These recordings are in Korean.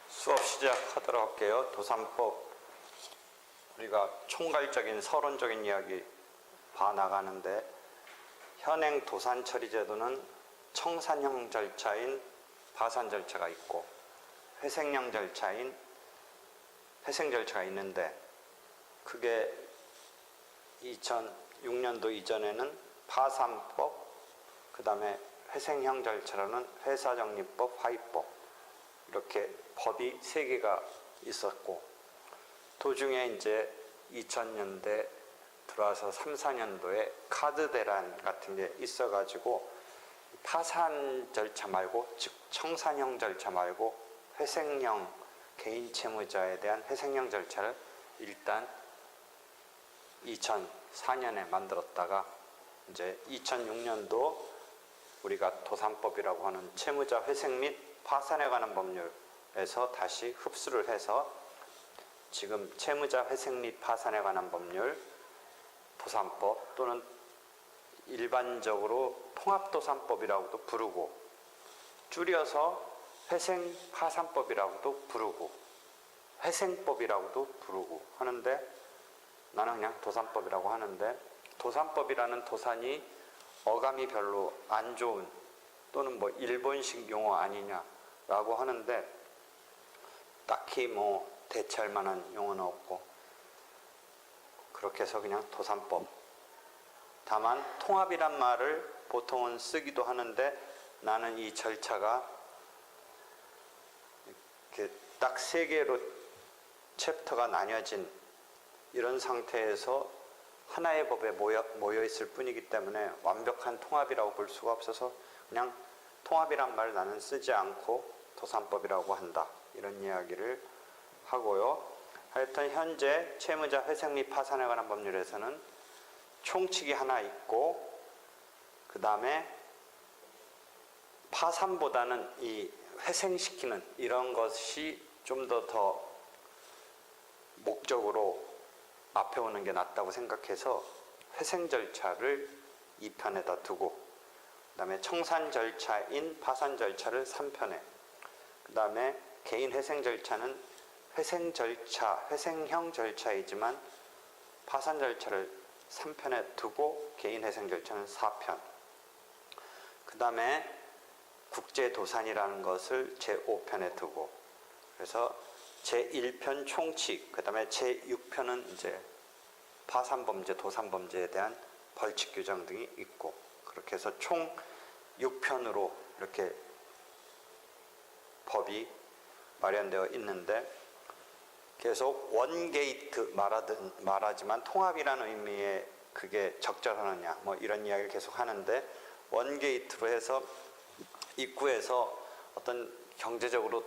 수업 시작하도록 할게요. 도산법, 우리가 총괄적인 서론적인 이야기 봐나가는데, 현행 도산 처리 제도는 청산형 절차인 파산 절차가 있고 회생형 절차인 회생 절차가 있는데, 그게 2006년도 이전에는 파산법, 그 다음에 회생형 절차로는 회사정리법, 화입법, 이렇게 법이 3개가 있었고, 도중에 이제 2000년대 들어와서 3, 4년도에 카드 대란 같은 게 있어가지고 파산 절차 말고, 즉 청산형 절차 말고 회생형 개인 채무자에 대한 회생형 절차를 일단 2004년에 만들었다가 이제 2006년도 우리가 도산법이라고 하는 채무자 회생 및 파산에 관한 법률에서 다시 흡수를 해서 지금 채무자 회생 및 파산에 관한 법률, 도산법, 또는 일반적으로 통합도산법이라고도 부르고 줄여서 회생파산법이라고도 부르고 회생법이라고도 부르고 하는데, 나는 그냥 도산법이라고 하는데, 도산법이라는 도산이 어감이 별로 안 좋은 또는 뭐 일본식 용어 아니냐라고 하는데, 딱히 뭐 대체할 만한 용어는 없고 그렇게 해서 그냥 도산법. 다만 통합이란 말을 보통은 쓰기도 하는데, 나는 이 절차가 이렇게 딱 3개로 챕터가 나뉘어진 이런 상태에서 하나의 법에 모여 있을 뿐이기 때문에 완벽한 통합이라고 볼 수가 없어서 그냥 통합이란 말을 나는 쓰지 않고 도산법이라고 한다, 이런 이야기를 하고요. 하여튼 현재 채무자 회생 및 파산에 관한 법률에서는 총칙이 하나 있고, 그 다음에 파산보다는 이 회생시키는 이런 것이 좀 더 목적으로 앞에 오는 게 낫다고 생각해서 회생 절차를 2편에다 두고, 그 다음에 청산 절차인 파산 절차를 3편에, 그 다음에 개인 회생 절차는 회생 절차, 회생형 절차이지만 파산 절차를 3편에 두고 개인 회생 절차는 4편, 그 다음에 국제도산이라는 것을 제5편에 두고, 그래서 제1편 총칙, 그 다음에 제6편은 이제 파산범죄, 도산범죄에 대한 벌칙 규정 등이 있고, 그렇게 해서 총 6편으로 이렇게 법이 마련되어 있는데, 계속 원게이트 말하지만 통합이라는 의미에 그게 적절하느냐 뭐 이런 이야기를 계속 하는데, 원게이트로 해서 입구에서 어떤 경제적으로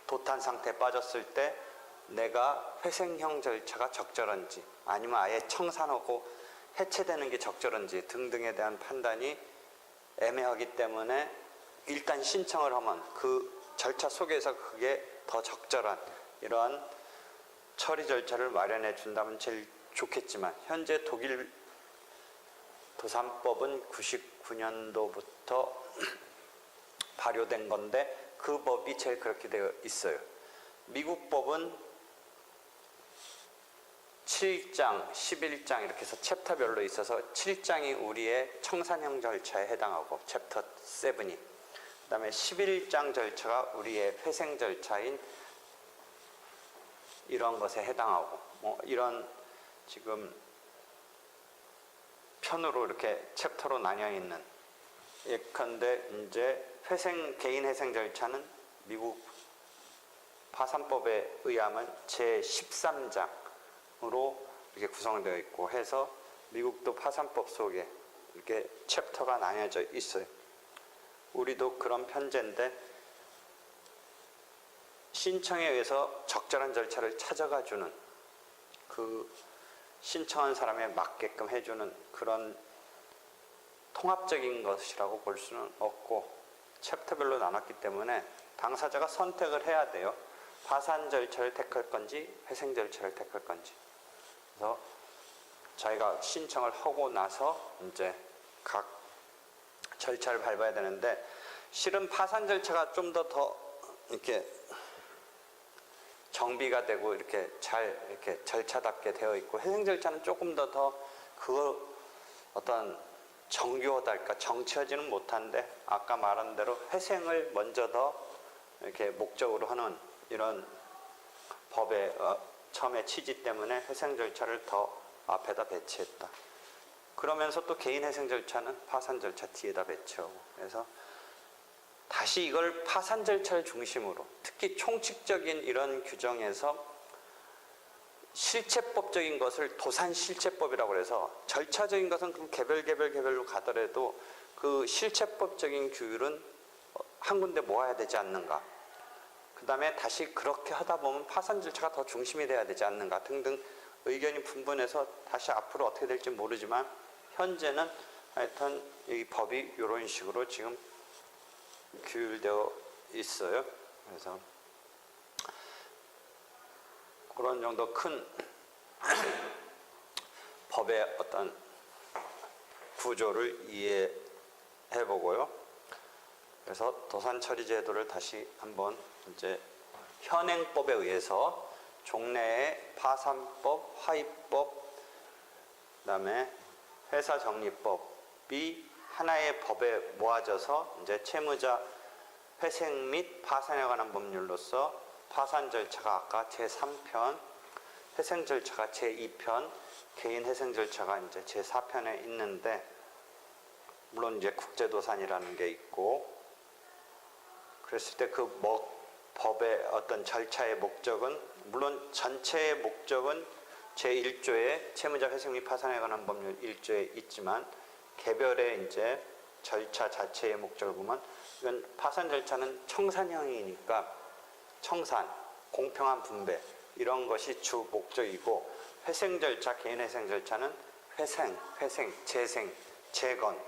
도탄 상태에 빠졌을 때 내가 회생형 절차가 적절한지 아니면 아예 청산하고 해체되는 게 적절한지 등등에 대한 판단이 애매하기 때문에 일단 신청을 하면 그 절차 속에서 그게 더 적절한 이러한 처리 절차를 마련해 준다면 제일 좋겠지만, 현재 독일 도산법은 99년도부터 발효된 건데 그 법이 제일 그렇게 되어 있어요. 미국 법은 7장, 11장 이렇게 해서 챕터별로 있어서 7장이 우리의 청산형 절차에 해당하고 챕터 7이, 그 다음에 11장 절차가 우리의 회생 절차인 이런 것에 해당하고, 뭐 이런 지금 편으로 이렇게 챕터로 나뉘어 있는. 예컨대 이제 개인 회생 절차는 미국 파산법에 의하면 제13장으로 이렇게 구성되어 있고 해서 미국도 파산법 속에 이렇게 챕터가 나뉘어져 있어요. 우리도 그런 편제인데, 신청에 의해서 적절한 절차를 찾아가 주는, 그 신청한 사람에 맞게끔 해주는 그런 통합적인 것이라고 볼 수는 없고, 챕터별로 나눴기 때문에 당사자가 선택을 해야 돼요. 파산 절차를 택할 건지 회생 절차를 택할 건지. 그래서 자기가 신청을 하고 나서 이제 각 절차를 밟아야 되는데, 실은 파산 절차가 좀 더 이렇게 정비가 되고 이렇게 잘 이렇게 절차답게 되어 있고, 회생 절차는 조금 더 그걸 어떤 정교하달까 정치하지는 못한데, 아까 말한 대로 회생을 먼저 더 이렇게 목적으로 하는 이런 법의 처음에 취지 때문에 회생 절차를 더 앞에다 배치했다. 그러면서 또 개인 회생 절차는 파산 절차 뒤에다 배치하고, 그래서 다시 이걸 파산 절차를 중심으로, 특히 총칙적인 이런 규정에서 실체법적인 것을 도산실체법이라고 해서, 절차적인 것은 그럼 개별로 가더라도 그 실체법적인 규율은 한 군데 모아야 되지 않는가, 그 다음에 다시 그렇게 하다 보면 파산 절차가 더 중심이 돼야 되지 않는가 등등 의견이 분분해서 다시 앞으로 어떻게 될지 모르지만, 현재는 하여튼 이 법이 이런 식으로 지금 규율되어 있어요. 그래서 그런 정도 큰 법의 어떤 구조를 이해해 보고요. 그래서 도산처리 제도를 다시 한번 이제 현행법에 의해서 종래의 파산법, 화입법, 그다음에 회사정리법이 하나의 법에 모아져서 이제 채무자 회생 및 파산에 관한 법률로서 파산 절차가 아까 제3편, 회생 절차가 제2편, 개인 회생 절차가 이제 제4편에 있는데, 물론 이제 국제도산이라는 게 있고, 그랬을 때 그 법의 어떤 절차의 목적은, 물론 전체의 목적은 제1조에 채무자 회생 및 파산에 관한 법률 1조에 있지만, 개별의 이제 절차 자체의 목적을 보면, 이건 파산 절차는 청산형이니까 청산, 공평한 분배 이런 것이 주 목적이고, 회생 절차, 개인 회생 절차는 회생, 재생, 재건,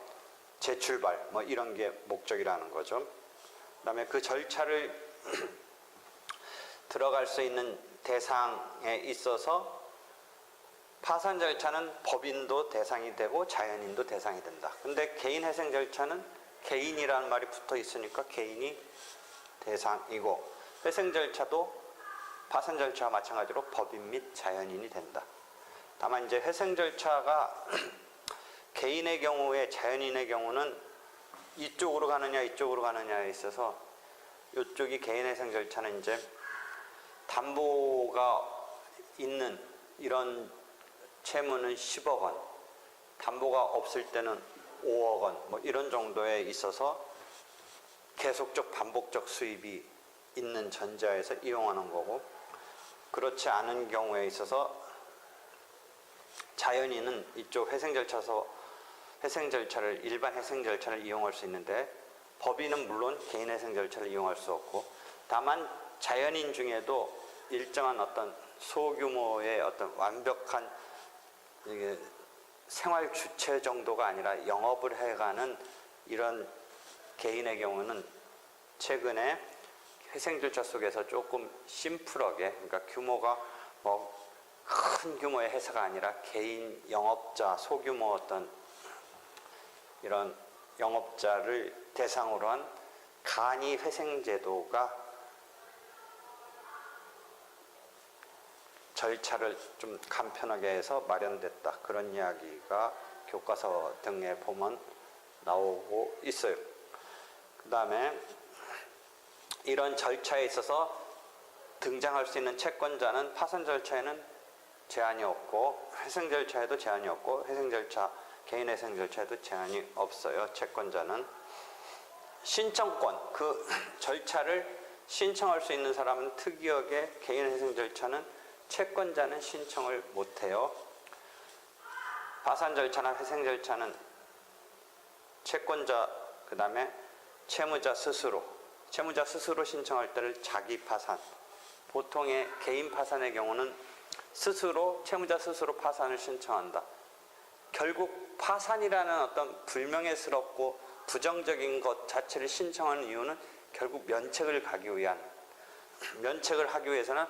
재출발 뭐 이런 게 목적이라는 거죠. 그다음에 그 절차를 들어갈 수 있는 대상에 있어서 파산 절차는 법인도 대상이 되고 자연인도 대상이 된다. 근데 개인 회생 절차는 개인이라는 말이 붙어 있으니까 개인이 대상이고, 회생 절차도 파산 절차와 마찬가지로 법인 및 자연인이 된다. 다만 이제 회생 절차가 개인의 경우에, 자연인의 경우는 이쪽으로 가느냐 이쪽으로 가느냐에 있어서, 이쪽이 개인 회생 절차는 이제 담보가 있는 이런 채무는 10억 원, 담보가 없을 때는 5억 원, 뭐 이런 정도에 있어서 계속적 반복적 수입이 있는 전제하에서 이용하는 거고, 그렇지 않은 경우에 있어서 자연인은 이쪽 회생 절차를 일반 회생 절차를 이용할 수 있는데, 법인은 물론 개인 회생 절차를 이용할 수 없고, 다만 자연인 중에도 일정한 어떤 소규모의 어떤 완벽한 생활 주체 정도가 아니라 영업을 해가는 이런 개인의 경우는 최근에 회생 절차 속에서 조금 심플하게, 그러니까 규모가 뭐 큰 규모의 회사가 아니라 개인 영업자, 소규모 어떤 이런 영업자를 대상으로 한 간이 회생 제도가 절차를 좀 간편하게 해서 마련됐다. 그런 이야기가 교과서 등에 보면 나오고 있어요. 그 다음에 이런 절차에 있어서 등장할 수 있는 채권자는 파산 절차에는 제한이 없고, 회생 절차에도 제한이 없고, 회생 절차, 개인 회생 절차에도 제한이 없어요. 채권자는 신청권, 그 절차를 신청할 수 있는 사람은 특이하게 개인 회생 절차는 채권자는 신청을 못해요. 파산 절차나 회생 절차는 채권자, 그 다음에 채무자 스스로 신청할 때를 자기 파산, 보통의 개인 파산의 경우는 채무자 스스로 파산을 신청한다. 결국 파산이라는 어떤 불명예스럽고 부정적인 것 자체를 신청하는 이유는 결국 면책을 하기 위해서는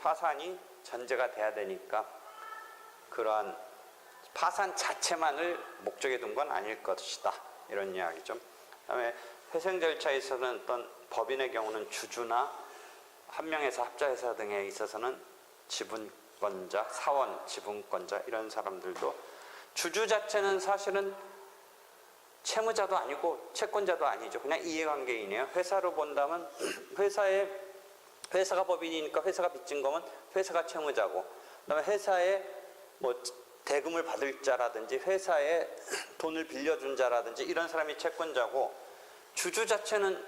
파산이 전제가 돼야 되니까, 그러한 파산 자체만을 목적에 둔 건 아닐 것이다. 이런 이야기죠. 그다음에 회생 절차에 있어서는 어떤 법인의 경우는 주주나 한 명에서 합자회사 등에 있어서는 지분권자, 사원, 지분권자 이런 사람들도 주주 자체는 사실은 채무자도 아니고 채권자도 아니죠. 그냥 이해관계인이에요. 회사로 본다면 회사가 법인이니까 회사가 빚진 거면 회사가 채무자고, 그다음에 회사에 뭐 대금을 받을 자라든지 회사에 돈을 빌려준 자라든지 이런 사람이 채권자고, 주주 자체는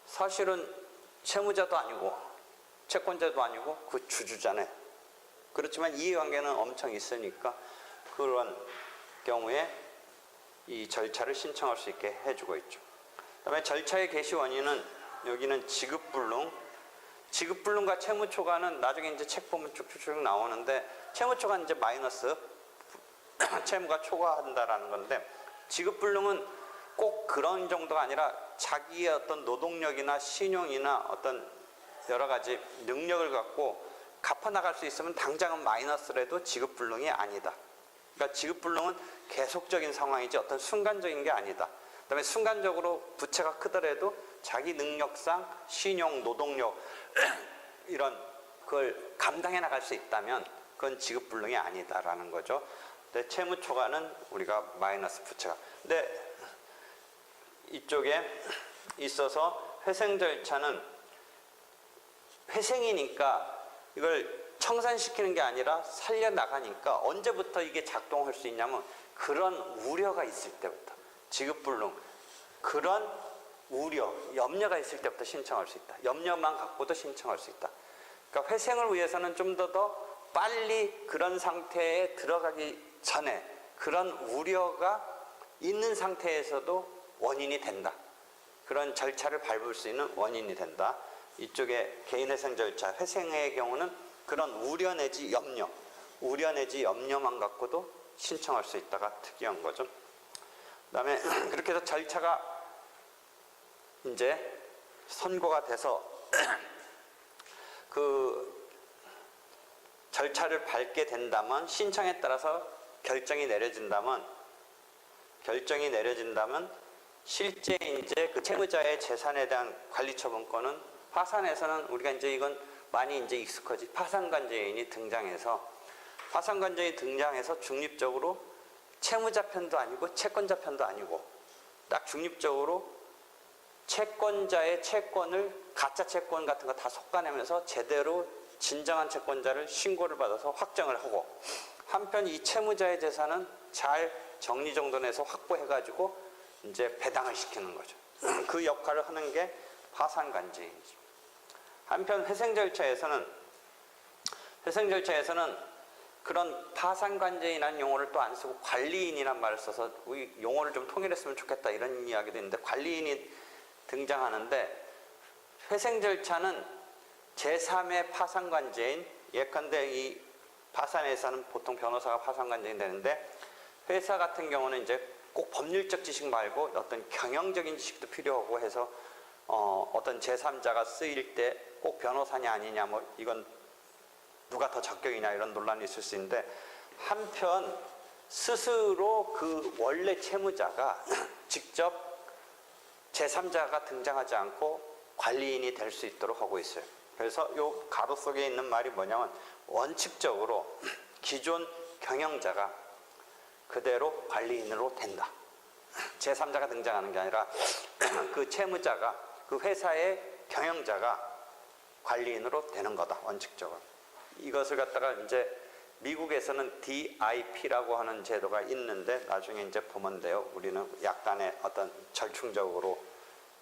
사실은 채무자도 아니고 채권자도 아니고 그 주주잖아요. 그렇지만 이해관계는 엄청 있으니까 그런 경우에 이 절차를 신청할 수 있게 해주고 있죠. 그다음에 절차의 개시 원인은 여기는 지급불능, 지급불능과 채무초과는 나중에 이제 책 보면 쭉쭉쭉 나오는데, 채무초과는 이제 마이너스, 채무가 초과한다라는 건데, 지급불능은 꼭 그런 정도가 아니라 자기의 어떤 노동력이나 신용이나 어떤 여러 가지 능력을 갖고 갚아나갈 수 있으면 당장은 마이너스라도 지급불능이 아니다. 그러니까 지급불능은 계속적인 상황이지 어떤 순간적인 게 아니다. 그다음에 순간적으로 부채가 크더라도 자기 능력상 신용, 노동력 이런 걸 감당해 나갈 수 있다면 그건 지급불능이 아니다라는 거죠. 근데 채무초과는 우리가 마이너스 부채가. 근데 이쪽에 있어서 회생 절차는 회생이니까 이걸 청산시키는 게 아니라 살려나가니까 언제부터 이게 작동할 수 있냐면 그런 우려가 있을 때부터, 지급불능, 그런 우려, 염려가 있을 때부터 신청할 수 있다. 염려만 갖고도 신청할 수 있다. 그러니까 회생을 위해서는 좀 더 빨리 그런 상태에 들어가기 전에 그런 우려가 있는 상태에서도 원인이 된다. 그런 절차를 밟을 수 있는 원인이 된다. 이쪽에 개인회생 절차, 회생의 경우는 그런 우려 내지 염려, 우려 내지 염려만 갖고도 신청할 수 있다가 특이한 거죠. 그다음에 그렇게 해서 절차가 이제 선고가 돼서 그 절차를 밟게 된다면, 신청에 따라서 결정이 내려진다면 실제 이제 그 채무자의 재산에 대한 관리처분권은 파산에서는 우리가 이제 이건 많이 이제 익숙하지, 파산관제인이 등장해서 중립적으로 채무자 편도 아니고 채권자 편도 아니고 딱 중립적으로 채권자의 채권을, 가짜 채권 같은 거 다 솎아내면서 제대로 진정한 채권자를 신고를 받아서 확정을 하고, 한편 이 채무자의 재산은 잘 정리정돈해서 확보해가지고 이제 배당을 시키는 거죠. 그 역할을 하는 게 파산관제인이죠. 한편 회생 절차에서는 그런 파산관제인이라는 용어를 또 안 쓰고 관리인이란 말을 써서 우리 용어를 좀 통일했으면 좋겠다 이런 이야기도 있는데, 관리인이 등장하는데, 회생 절차는 제3의 파산관제인, 예컨대 이 파산회사는 보통 변호사가 파산관제인이 되는데, 회사 같은 경우는 이제 꼭 법률적 지식 말고 어떤 경영적인 지식도 필요하고 해서 어떤 제3자가 쓰일 때 꼭 변호사냐 아니냐, 뭐 이건 누가 더 적격이냐 이런 논란이 있을 수 있는데, 한편 스스로 그 원래 채무자가 직접 제3자가 등장하지 않고 관리인이 될 수 있도록 하고 있어요. 그래서 요 가로 속에 있는 말이 뭐냐면, 원칙적으로 기존 경영자가 그대로 관리인으로 된다. 제3자가 등장하는 게 아니라 그 채무자가, 그 회사의 경영자가 관리인으로 되는 거다, 원칙적으로. 이것을 갖다가 이제 미국에서는 DIP라고 하는 제도가 있는데 나중에 이제 보면 돼요. 우리는 약간의 어떤 절충적으로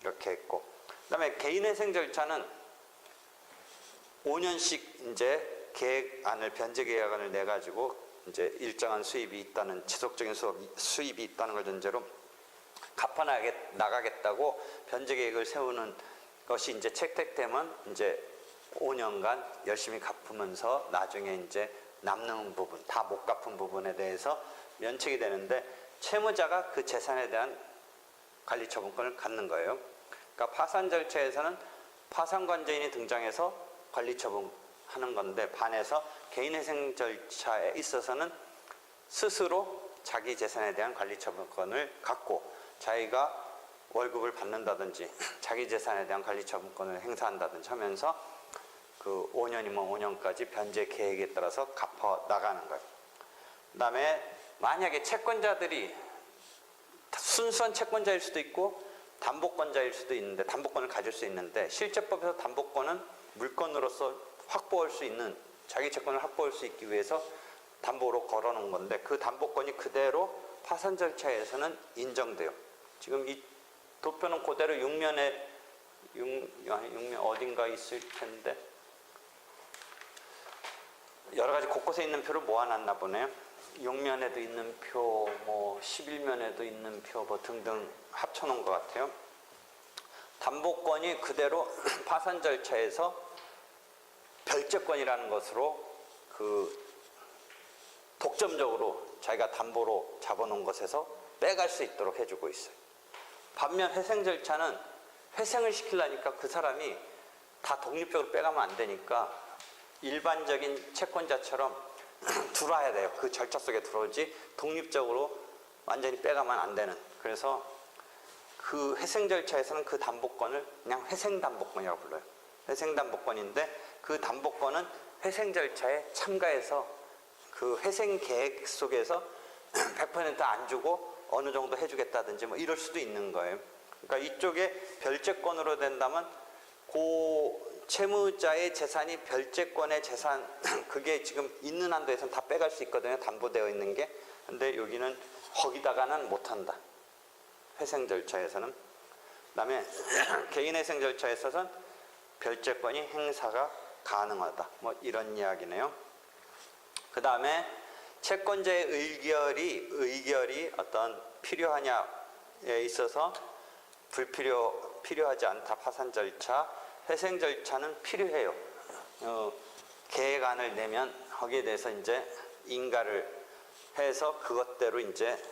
이렇게 했고, 그다음에 개인회생 절차는 5년씩 이제 계획안을, 변제계약안을 내 가지고 이제 일정한 수입이 있다는, 지속적인 수입이 있다는 걸 전제로 갚아 나가겠다고 변제계획을 세우는 것이 이제 채택되면 이제 5년간 열심히 갚으면서 나중에 이제 남는 부분, 다 못 갚은 부분에 대해서 면책이 되는데, 채무자가 그 재산에 대한 관리처분권을 갖는 거예요. 그러니까 파산 절차에서는 파산관제인이 등장해서 관리처분하는 건데, 반해서 개인회생 절차에 있어서는 스스로 자기 재산에 대한 관리처분권을 갖고 자기가 월급을 받는다든지 자기 재산에 대한 관리처분권을 행사한다든지 하면서 그 5년이면 5년까지 변제 계획에 따라서 갚아 나가는 거예요. 그 다음에 만약에 채권자들이 순수한 채권자일 수도 있고 담보권자일 수도 있는데, 담보권을 가질 수 있는데, 실제법에서 담보권은 물건으로서 확보할 수 있는, 자기 채권을 확보할 수 있기 위해서 담보로 걸어놓은 건데, 그 담보권이 그대로 파산 절차에서는 인정돼요. 지금 이 도표는 그대로 6면에 6면 어딘가 있을 텐데 여러 가지 곳곳에 있는 표를 모아놨나 보네요. 6면에도 있는 표, 뭐 11면에도 있는 표, 뭐 등등 합쳐놓은 것 같아요. 담보권이 그대로 파산 절차에서 별채권이라는 것으로 그 독점적으로 자기가 담보로 잡아놓은 것에서 빼갈 수 있도록 해주고 있어요. 반면 회생 절차는 회생을 시키려니까 그 사람이 다 독립적으로 빼가면 안 되니까 일반적인 채권자처럼 들어와야 돼요. 그 절차 속에 들어오지 독립적으로 완전히 빼가면 안 되는. 그래서 그 회생 절차에서는 그 담보권을 그냥 회생담보권이라고 불러요. 회생담보권인데 그 담보권은 회생 절차에 참가해서 그 회생 계획 속에서 100% 안 주고 어느 정도 해주겠다든지 뭐 이럴 수도 있는 거예요. 그러니까 이쪽에 별채권으로 된다면 그 채무자의 재산이 별채권의 재산, 그게 지금 있는 한도에서는 다 빼갈 수 있거든요. 담보되어 있는 게. 근데 여기는 거기다가는 못한다. 회생 절차에서는. 그 다음에 개인회생 절차에서는 별채권이 행사가 가능하다. 뭐 이런 이야기네요. 그 다음에 채권자의 의결이 어떤 필요하냐에 있어서 필요하지 않다. 파산 절차. 회생 절차는 필요해요. 계획안을 내면 거기에 대해서 이제 인가를 해서 그것대로 이제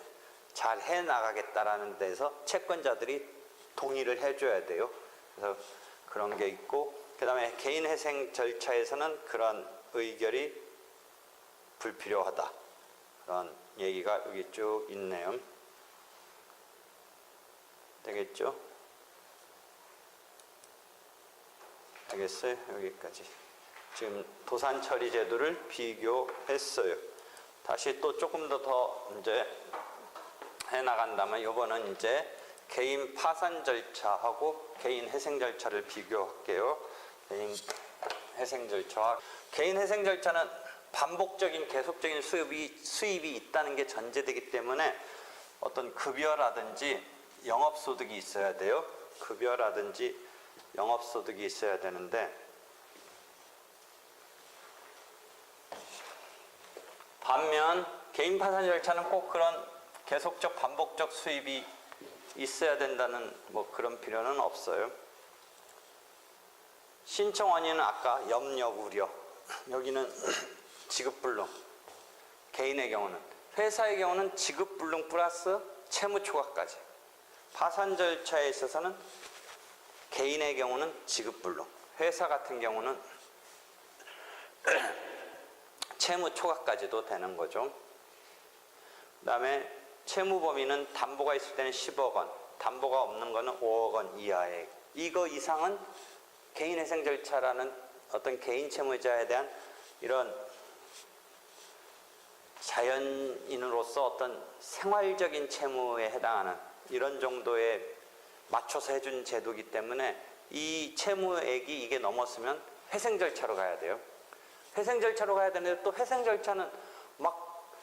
잘 해 나가겠다라는 데서 채권자들이 동의를 해줘야 돼요. 그래서 그런 게 있고, 그 다음에 개인 회생 절차에서는 그런 의결이 불필요하다. 그런 얘기가 여기 쭉 있네요. 되겠죠? 알겠어요? 여기까지. 지금 도산 처리 제도를 비교했어요. 다시 또 조금 더 이제 해 나간다면 이번은 이제 개인 파산 절차하고 개인 회생 절차를 비교할게요. 개인 회생 절차와 개인 회생 절차는 반복적인 계속적인 수입이 있다는 게 전제되기 때문에 어떤 급여라든지 영업소득이 있어야 돼요. 급여라든지 영업소득이 있어야 되는데, 반면 개인 파산 절차는 꼭 그런 계속적 반복적 수입이 있어야 된다는 뭐 그런 필요는 없어요. 신청 원인은 아까 염력 우려, 여기는 지급불능, 개인의 경우는, 회사의 경우는 지급불능 플러스 채무 초과까지. 파산 절차에 있어서는 개인의 경우는 지급불능, 회사 같은 경우는 채무 초과까지도 되는 거죠. 그 다음에 채무 범위는 담보가 있을 때는 10억 원, 담보가 없는 거는 5억 원 이하의, 이거 이상은 개인회생 절차라는 어떤 개인 채무자에 대한 이런 자연인으로서 어떤 생활적인 채무에 해당하는 이런 정도의 맞춰서 해준 제도이기 때문에 이 채무액이 이게 넘었으면 회생 절차로 가야 돼요. 회생 절차로 가야 되는데 또 회생 절차는 막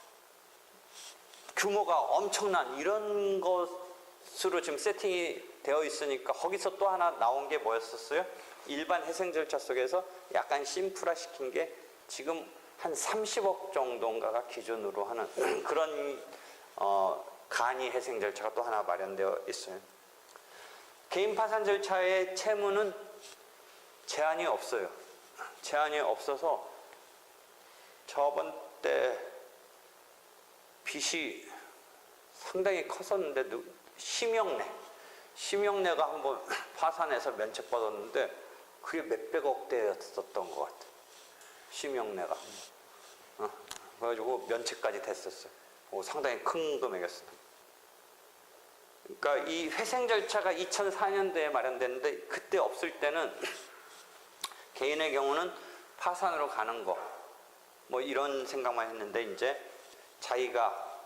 규모가 엄청난 이런 것으로 지금 세팅이 되어 있으니까 거기서 또 하나 나온 게 뭐였었어요? 일반 회생 절차 속에서 약간 심플화 시킨 게 지금 한 30억 정도인가가 기준으로 하는 그런 간이 회생 절차가 또 하나 마련되어 있어요. 개인 파산 절차의 채무는 제한이 없어요. 제한이 없어서 저번 때 빚이 상당히 컸었는데 심영래가 한번 파산해서 면책받았는데 그게 몇백억 대였었던 것 같아요. 심영래가. 그래가지고 면책까지 됐었어요. 상당히 큰 금액이었어요. 그러니까 이 회생 절차가 2004년도에 마련됐는데 그때 없을 때는 개인의 경우는 파산으로 가는 거 뭐 이런 생각만 했는데 이제 자기가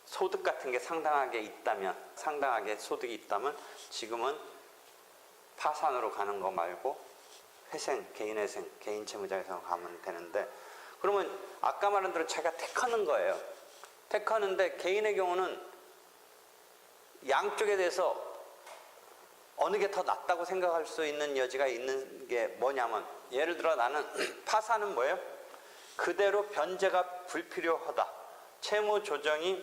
소득 같은 게 상당하게 소득이 있다면 지금은 파산으로 가는 거 말고 개인 채무자회생으로 가면 되는데, 그러면 아까 말한 대로 자기가 택하는 거예요. 택하는데 개인의 경우는 양쪽에 대해서 어느 게 더 낫다고 생각할 수 있는 여지가 있는 게 뭐냐면, 예를 들어 나는 파산은 뭐예요? 그대로 변제가 불필요하다. 채무 조정이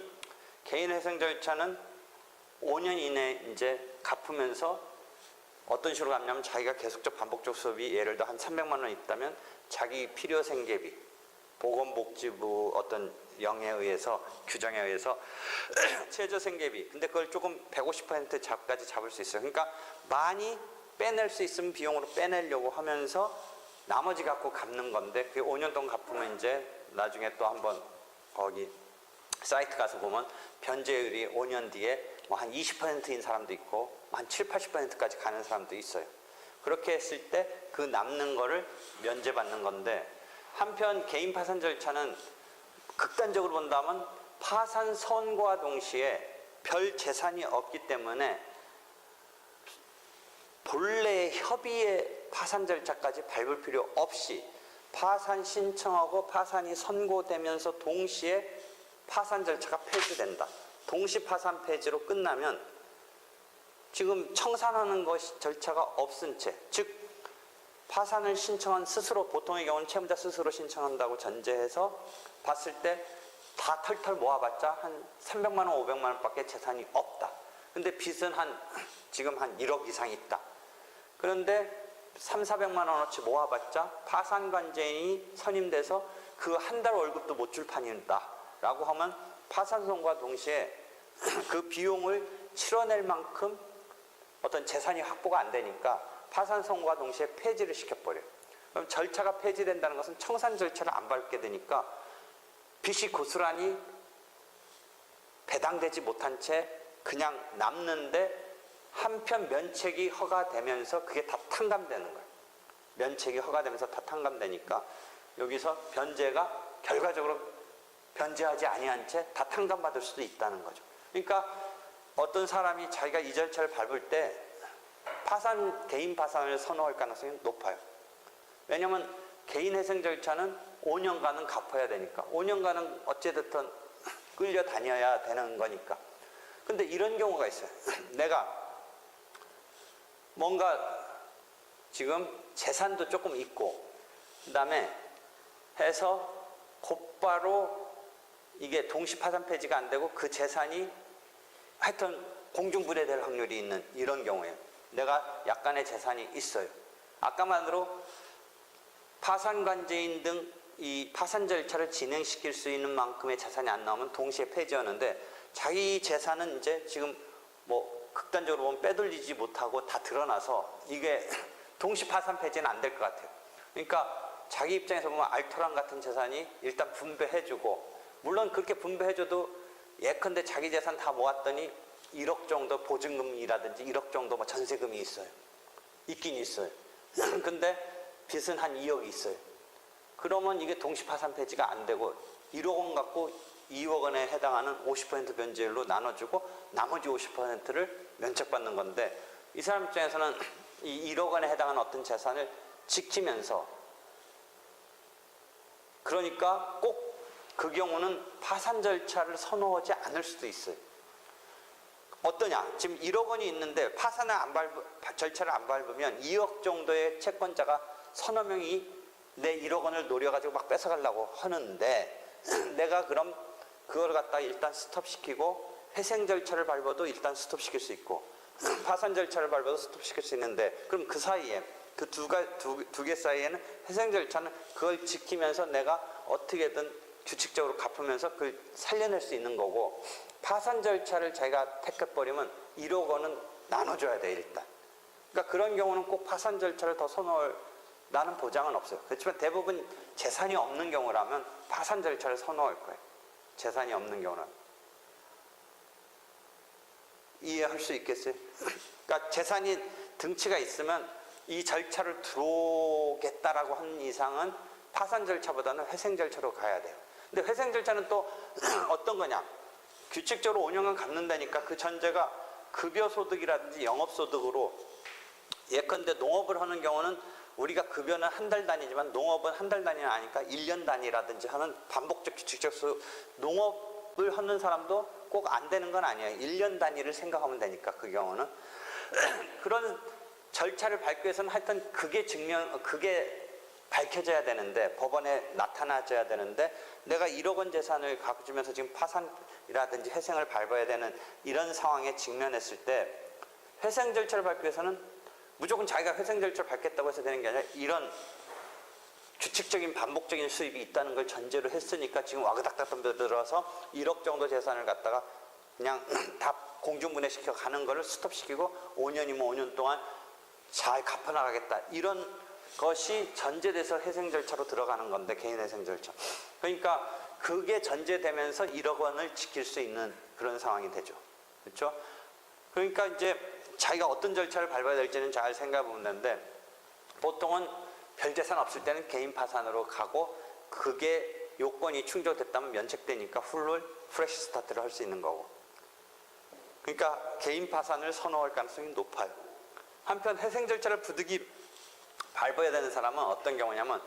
개인 회생 절차는 5년 이내에 이제 갚으면서 어떤 식으로 갚냐면, 자기가 계속적 반복적 수업이 예를 들어 한 300만 원 있다면 자기 필요 생계비, 보건복지부 어떤 영에 의해서, 규정에 의해서 최저 생계비, 근데 그걸 조금 150% 잡까지 잡을 수 있어요. 그러니까 많이 빼낼 수 있으면 비용으로 빼내려고 하면서 나머지 갖고 갚는 건데, 그게 5년 동안 갚으면 이제 나중에 또 한번 거기 사이트 가서 보면 변제율이 5년 뒤에 뭐 한 20%인 사람도 있고 한 7, 80%까지 가는 사람도 있어요. 그렇게 했을 때 그 남는 거를 면제받는 건데, 한편 개인 파산 절차는 극단적으로 본다면 파산 선고와 동시에 별 재산이 없기 때문에 본래 협의의 파산 절차까지 밟을 필요 없이 파산 신청하고 파산이 선고되면서 동시에 파산 절차가 폐지된다. 동시 파산 폐지로 끝나면 지금 청산하는 것이 절차가 없은 채, 즉 파산을 신청한 스스로, 보통의 경우는 채무자 스스로 신청한다고 전제해서 봤을 때 다 털털 모아봤자 한 300만 원, 500만 원밖에 재산이 없다. 근데 빚은 지금 한 1억 이상 있다. 그런데 300~400만 원어치 모아봤자 파산관제인이 선임돼서 그 한 달 월급도 못 줄 판이다 라고 하면 파산선고와 동시에 그 비용을 치러낼 만큼 어떤 재산이 확보가 안 되니까 파산선고와 동시에 폐지를 시켜버려요. 그럼 절차가 폐지된다는 것은 청산 절차를 안 밟게 되니까 빚이 고스란히 배당되지 못한 채 그냥 남는데, 한편 면책이 허가되면서 그게 다 탕감되는 거예요. 면책이 허가되면서 다 탕감되니까 여기서 변제가 결과적으로 변제하지 아니한 채 다 탕감받을 수도 있다는 거죠. 그러니까 어떤 사람이 자기가 이 절차를 밟을 때 개인 파산을 선호할 가능성이 높아요. 왜냐하면 개인 회생 절차는 5년간은 갚아야 되니까, 5년간은 어찌됐든 끌려다녀야 되는 거니까. 근데 이런 경우가 있어요. 내가 뭔가 지금 재산도 조금 있고, 그 다음에 해서 곧바로 이게 동시 파산 폐지가 안 되고 그 재산이 하여튼 공중분해될 확률이 있는 이런 경우에요. 내가 약간의 재산이 있어요. 아까만으로 파산관제인 등 이 파산 절차를 진행시킬 수 있는 만큼의 재산이 안 나오면 동시에 폐지하는데, 자기 재산은 이제 지금 뭐 극단적으로 보면 빼돌리지 못하고 다 드러나서 이게 동시 파산 폐지는 안 될 것 같아요. 그러니까 자기 입장에서 보면 알토란 같은 재산이 일단 분배해주고, 물론 그렇게 분배해줘도 예컨대 자기 재산 다 모았더니 1억 정도 보증금이라든지 1억 정도 뭐 전세금이 있어요. 있긴 있어요. 근데 빚은 한 2억이 있어요. 그러면 이게 동시 파산 폐지가 안 되고 1억 원 갖고 2억 원에 해당하는 50% 변제율로 나눠주고 나머지 50%를 면책받는 건데, 이 사람 입장에서는 이 1억 원에 해당하는 어떤 재산을 지키면서, 그러니까 꼭 그 경우는 파산 절차를 선호하지 않을 수도 있어요. 어떠냐? 지금 1억 원이 있는데 절차를 안 밟으면 2억 정도의 채권자가 서너 명이 내 1억 원을 노려가지고 막 뺏어가려고 하는데, 내가 그럼 그걸 갖다 일단 스톱시키고 회생 절차를 밟아도 일단 스톱시킬 수 있고 파산 절차를 밟아도 스톱시킬 수 있는데, 그럼 그 사이에 그 두 개 사이에는 회생 절차는 그걸 지키면서 내가 어떻게든 규칙적으로 갚으면서 그걸 살려낼 수 있는 거고, 파산 절차를 자기가 택해버리면 1억 원은 나눠줘야 돼 일단. 그러니까 그런 경우는 꼭 파산 절차를 더 선호할 라는 보장은 없어요. 그렇지만 대부분 재산이 없는 경우라면 파산 절차를 선호할 거예요. 재산이 없는 경우는. 이해할 수 있겠어요? 그러니까 재산이 등치가 있으면 이 절차를 들어오겠다라고 하는 이상은 파산 절차보다는 회생 절차로 가야 돼요. 근데 회생 절차는 또 어떤 거냐? 규칙적으로 5년간 갚는다니까 그 전제가 급여소득이라든지 영업소득으로, 예컨대 농업을 하는 경우는 우리가 급여는 한 달 단위지만 농업은 한 달 단위는 아니까 1년 단위라든지 하는 반복적 규칙적 농업을 하는 사람도 꼭 안 되는 건 아니에요. 1년 단위를 생각하면 되니까 그 경우는 그런 절차를 밟기 위해서는 하여튼 그게 밝혀져야 되는데, 법원에 나타나져야 되는데, 내가 1억 원 재산을 가지면서 지금 파산이라든지 회생을 밟아야 되는 이런 상황에 직면했을 때 회생 절차를 밟기 위해서는 무조건 자기가 회생 절차를 밟겠다고 해서 되는 게 아니라 이런 규칙적인 반복적인 수입이 있다는 걸 전제로 했으니까 지금 와그닥닥 덤벼들어서 1억 정도 재산을 갖다가 그냥 다 공중분해시켜 가는 거를 스톱시키고 5년이면 5년 동안 잘 갚아나가겠다, 이런 것이 전제돼서 회생 절차로 들어가는 건데, 개인 회생 절차. 그러니까 그게 전제되면서 1억 원을 지킬 수 있는 그런 상황이 되죠. 그렇죠? 그러니까 이제 자기가 어떤 절차를 밟아야 될지는 잘 생각해 보면 되는데, 보통은 별 재산 없을 때는 개인 파산으로 가고, 그게 요건이 충족됐다면 면책되니까 훌훌 프레시 스타트를 할 수 있는 거고. 그러니까 개인 파산을 선호할 가능성이 높아요. 한편 회생 절차를 부득이 밟아야 되는 사람은 어떤 경우냐면,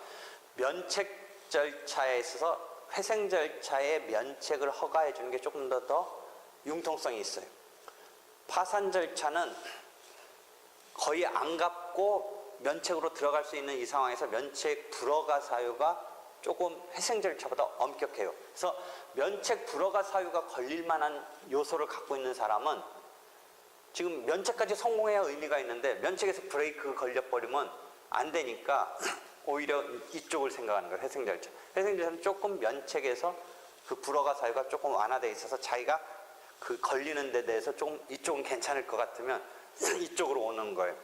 면책 절차에 있어서 회생 절차의 면책을 허가해 주는 게 조금 더 융통성이 있어요. 파산 절차는 거의 안 갚고 면책으로 들어갈 수 있는 이 상황에서 면책 불허가 사유가 조금 회생 절차보다 엄격해요. 그래서 면책 불허가 사유가 걸릴 만한 요소를 갖고 있는 사람은 지금 면책까지 성공해야 의미가 있는데, 면책에서 브레이크 걸려버리면 안 되니까 오히려 이쪽을 생각하는 거예요. 회생 절차. 회생 절차는 조금 면책에서 그 불허가 사유가 조금 완화되어 있어서 자기가 그 걸리는 데 대해서 조금 이쪽은 괜찮을 것 같으면 이쪽으로 오는 거예요.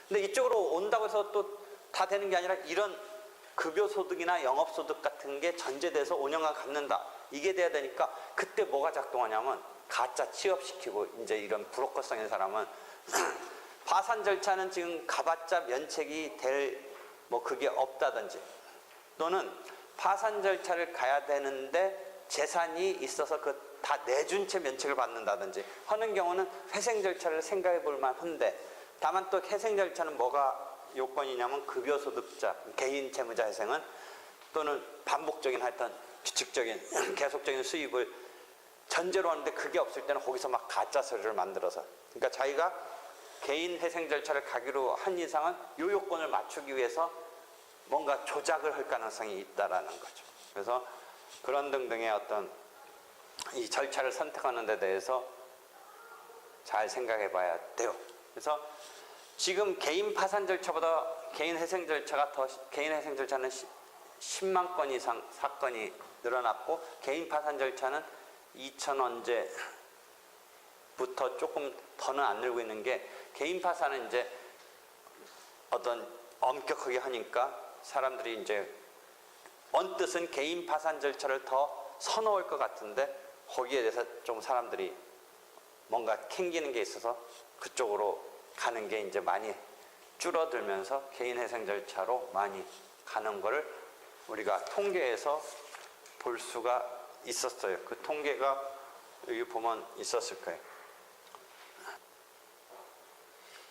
근데 이쪽으로 온다고 해서 또 다 되는 게 아니라, 이런 급여소득이나 영업소득 같은 게 전제돼서 5년간 갚는다, 이게 돼야 되니까 그때 뭐가 작동하냐면 가짜 취업시키고, 이제 이런 브로커성인 사람은 파산 절차는 지금 가봤자 면책이 될 그게 없다든지, 또는 파산 절차를 가야 되는데 재산이 있어서 그 다 내준 채 면책을 받는다든지 하는 경우는 회생 절차를 생각해 볼 만한데, 다만 또 회생 절차는 뭐가 요건이냐면 급여소득자, 개인 채무자 회생은, 또는 반복적인 하여튼 규칙적인 계속적인 수입을 전제로 하는데, 그게 없을 때는 거기서 막 가짜 서류를 만들어서, 그러니까 자기가 개인 회생 절차를 가기로 한 이상은 요 요건을 맞추기 위해서 뭔가 조작을 할 가능성이 있다라는 거죠. 그래서 그런 등등의 어떤 이 절차를 선택하는 데 대해서 잘 생각해 봐야 돼요. 그래서 지금 개인 파산 절차보다 개인 회생 절차가 개인 회생 절차는 10만 건 이상 사건이 늘어났고, 개인 파산 절차는 2000년제부터 조금 더는 안 늘고 있는 게, 개인 파산은 이제 어떤 엄격하게 하니까 사람들이 이제 언뜻은 개인 파산 절차를 더 선호할 것 같은데, 거기에 대해서 좀 사람들이 뭔가 캥기는 게 있어서 그쪽으로 가는 게 이제 많이 줄어들면서 개인 회생 절차로 많이 가는 거를 우리가 통계에서 볼 수가 있었어요. 그 통계가 여기 보면 있었을 거예요.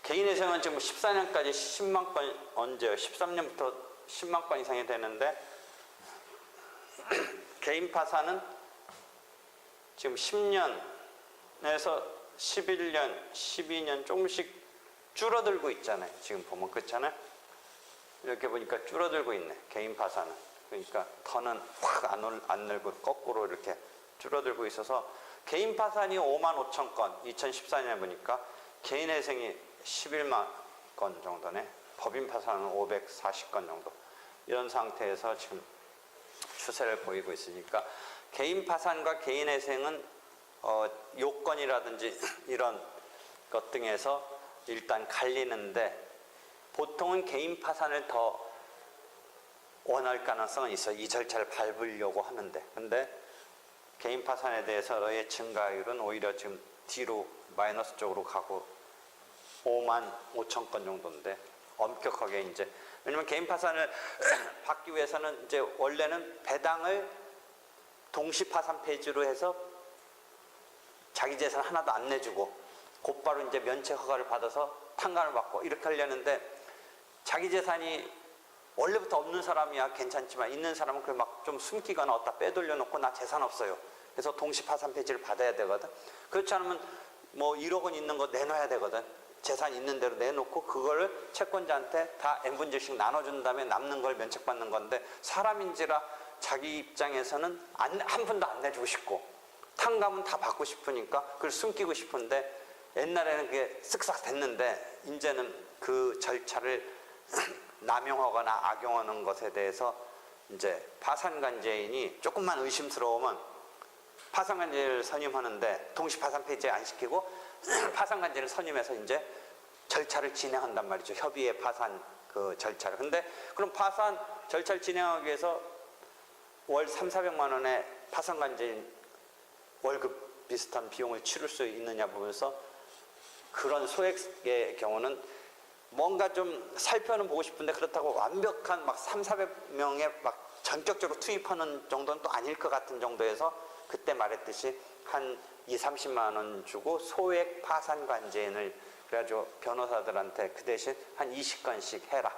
개인 회생은 지금 14년까지 10만 건, 언제요? 13년부터 10만 건 이상이 되는데, 개인 파산은 지금 10년에서 11년, 12년 조금씩 줄어들고 있잖아요. 지금 보면 그렇잖아요. 이렇게 보니까 줄어들고 있네, 개인 파산은. 그러니까 더는 확 안 늘고 거꾸로 이렇게 줄어들고 있어서, 개인 파산이 5만 5천 건, 2014년에 보니까 개인 회생이 11만 건 정도네. 법인 파산은 540건 정도. 이런 상태에서 지금 추세를 보이고 있으니까, 개인 파산과 개인 회생은 요건이라든지 이런 것 등에서 일단 갈리는데, 보통은 개인 파산을 더 원할 가능성은 있어요. 이 절차를 밟으려고 하는데. 근데 개인 파산에 대해서의 증가율은 오히려 지금 뒤로 마이너스 쪽으로 가고 5만 5천 건 정도인데 엄격하게 이제 왜냐면 개인 파산을 받기 위해서는 이제 원래는 배당을 동시 파산 폐지로 해서 자기 재산 하나도 안 내주고 곧바로 이제 면책 허가를 받아서 탕감을 받고 이렇게 하려는데 자기 재산이 원래부터 없는 사람이야 괜찮지만 있는 사람은 그걸 막 좀 숨기거나 어디다 빼돌려 놓고 나 재산 없어요. 그래서 동시 파산 폐지를 받아야 되거든. 그렇지 않으면 뭐 1억 원 있는 거 내놔야 되거든. 재산 있는 대로 내놓고 그거를 채권자한테 다 n분지씩 나눠준 다음에 남는 걸 면책받는 건데 사람인지라 자기 입장에서는 한 푼도 안 내주고 싶고 탕감은 다 받고 싶으니까 그걸 숨기고 싶은데 옛날에는 그게 쓱싹 됐는데 이제는 그 절차를 남용하거나 악용하는 것에 대해서 이제 파산관제인이 조금만 의심스러우면 파산관제를 선임하는데 동시 파산 폐지 안 시키고 파산관제를 선임해서 이제 절차를 진행한단 말이죠. 협의의 파산 그 절차를. 근데 그럼 파산 절차를 진행하기 위해서 월 3,400만 원의 파산관제인 월급 비슷한 비용을 치를 수 있느냐 보면서 그런 소액의 경우는 뭔가 좀 살펴는 보고 싶은데 그렇다고 완벽한 막 3,400명에 막 전격적으로 투입하는 정도는 또 아닐 것 같은 정도에서 그때 말했듯이 한 2,30만 원 주고 소액 파산관제인을 그래가지고 변호사들한테 그 대신 한 20건씩 해라.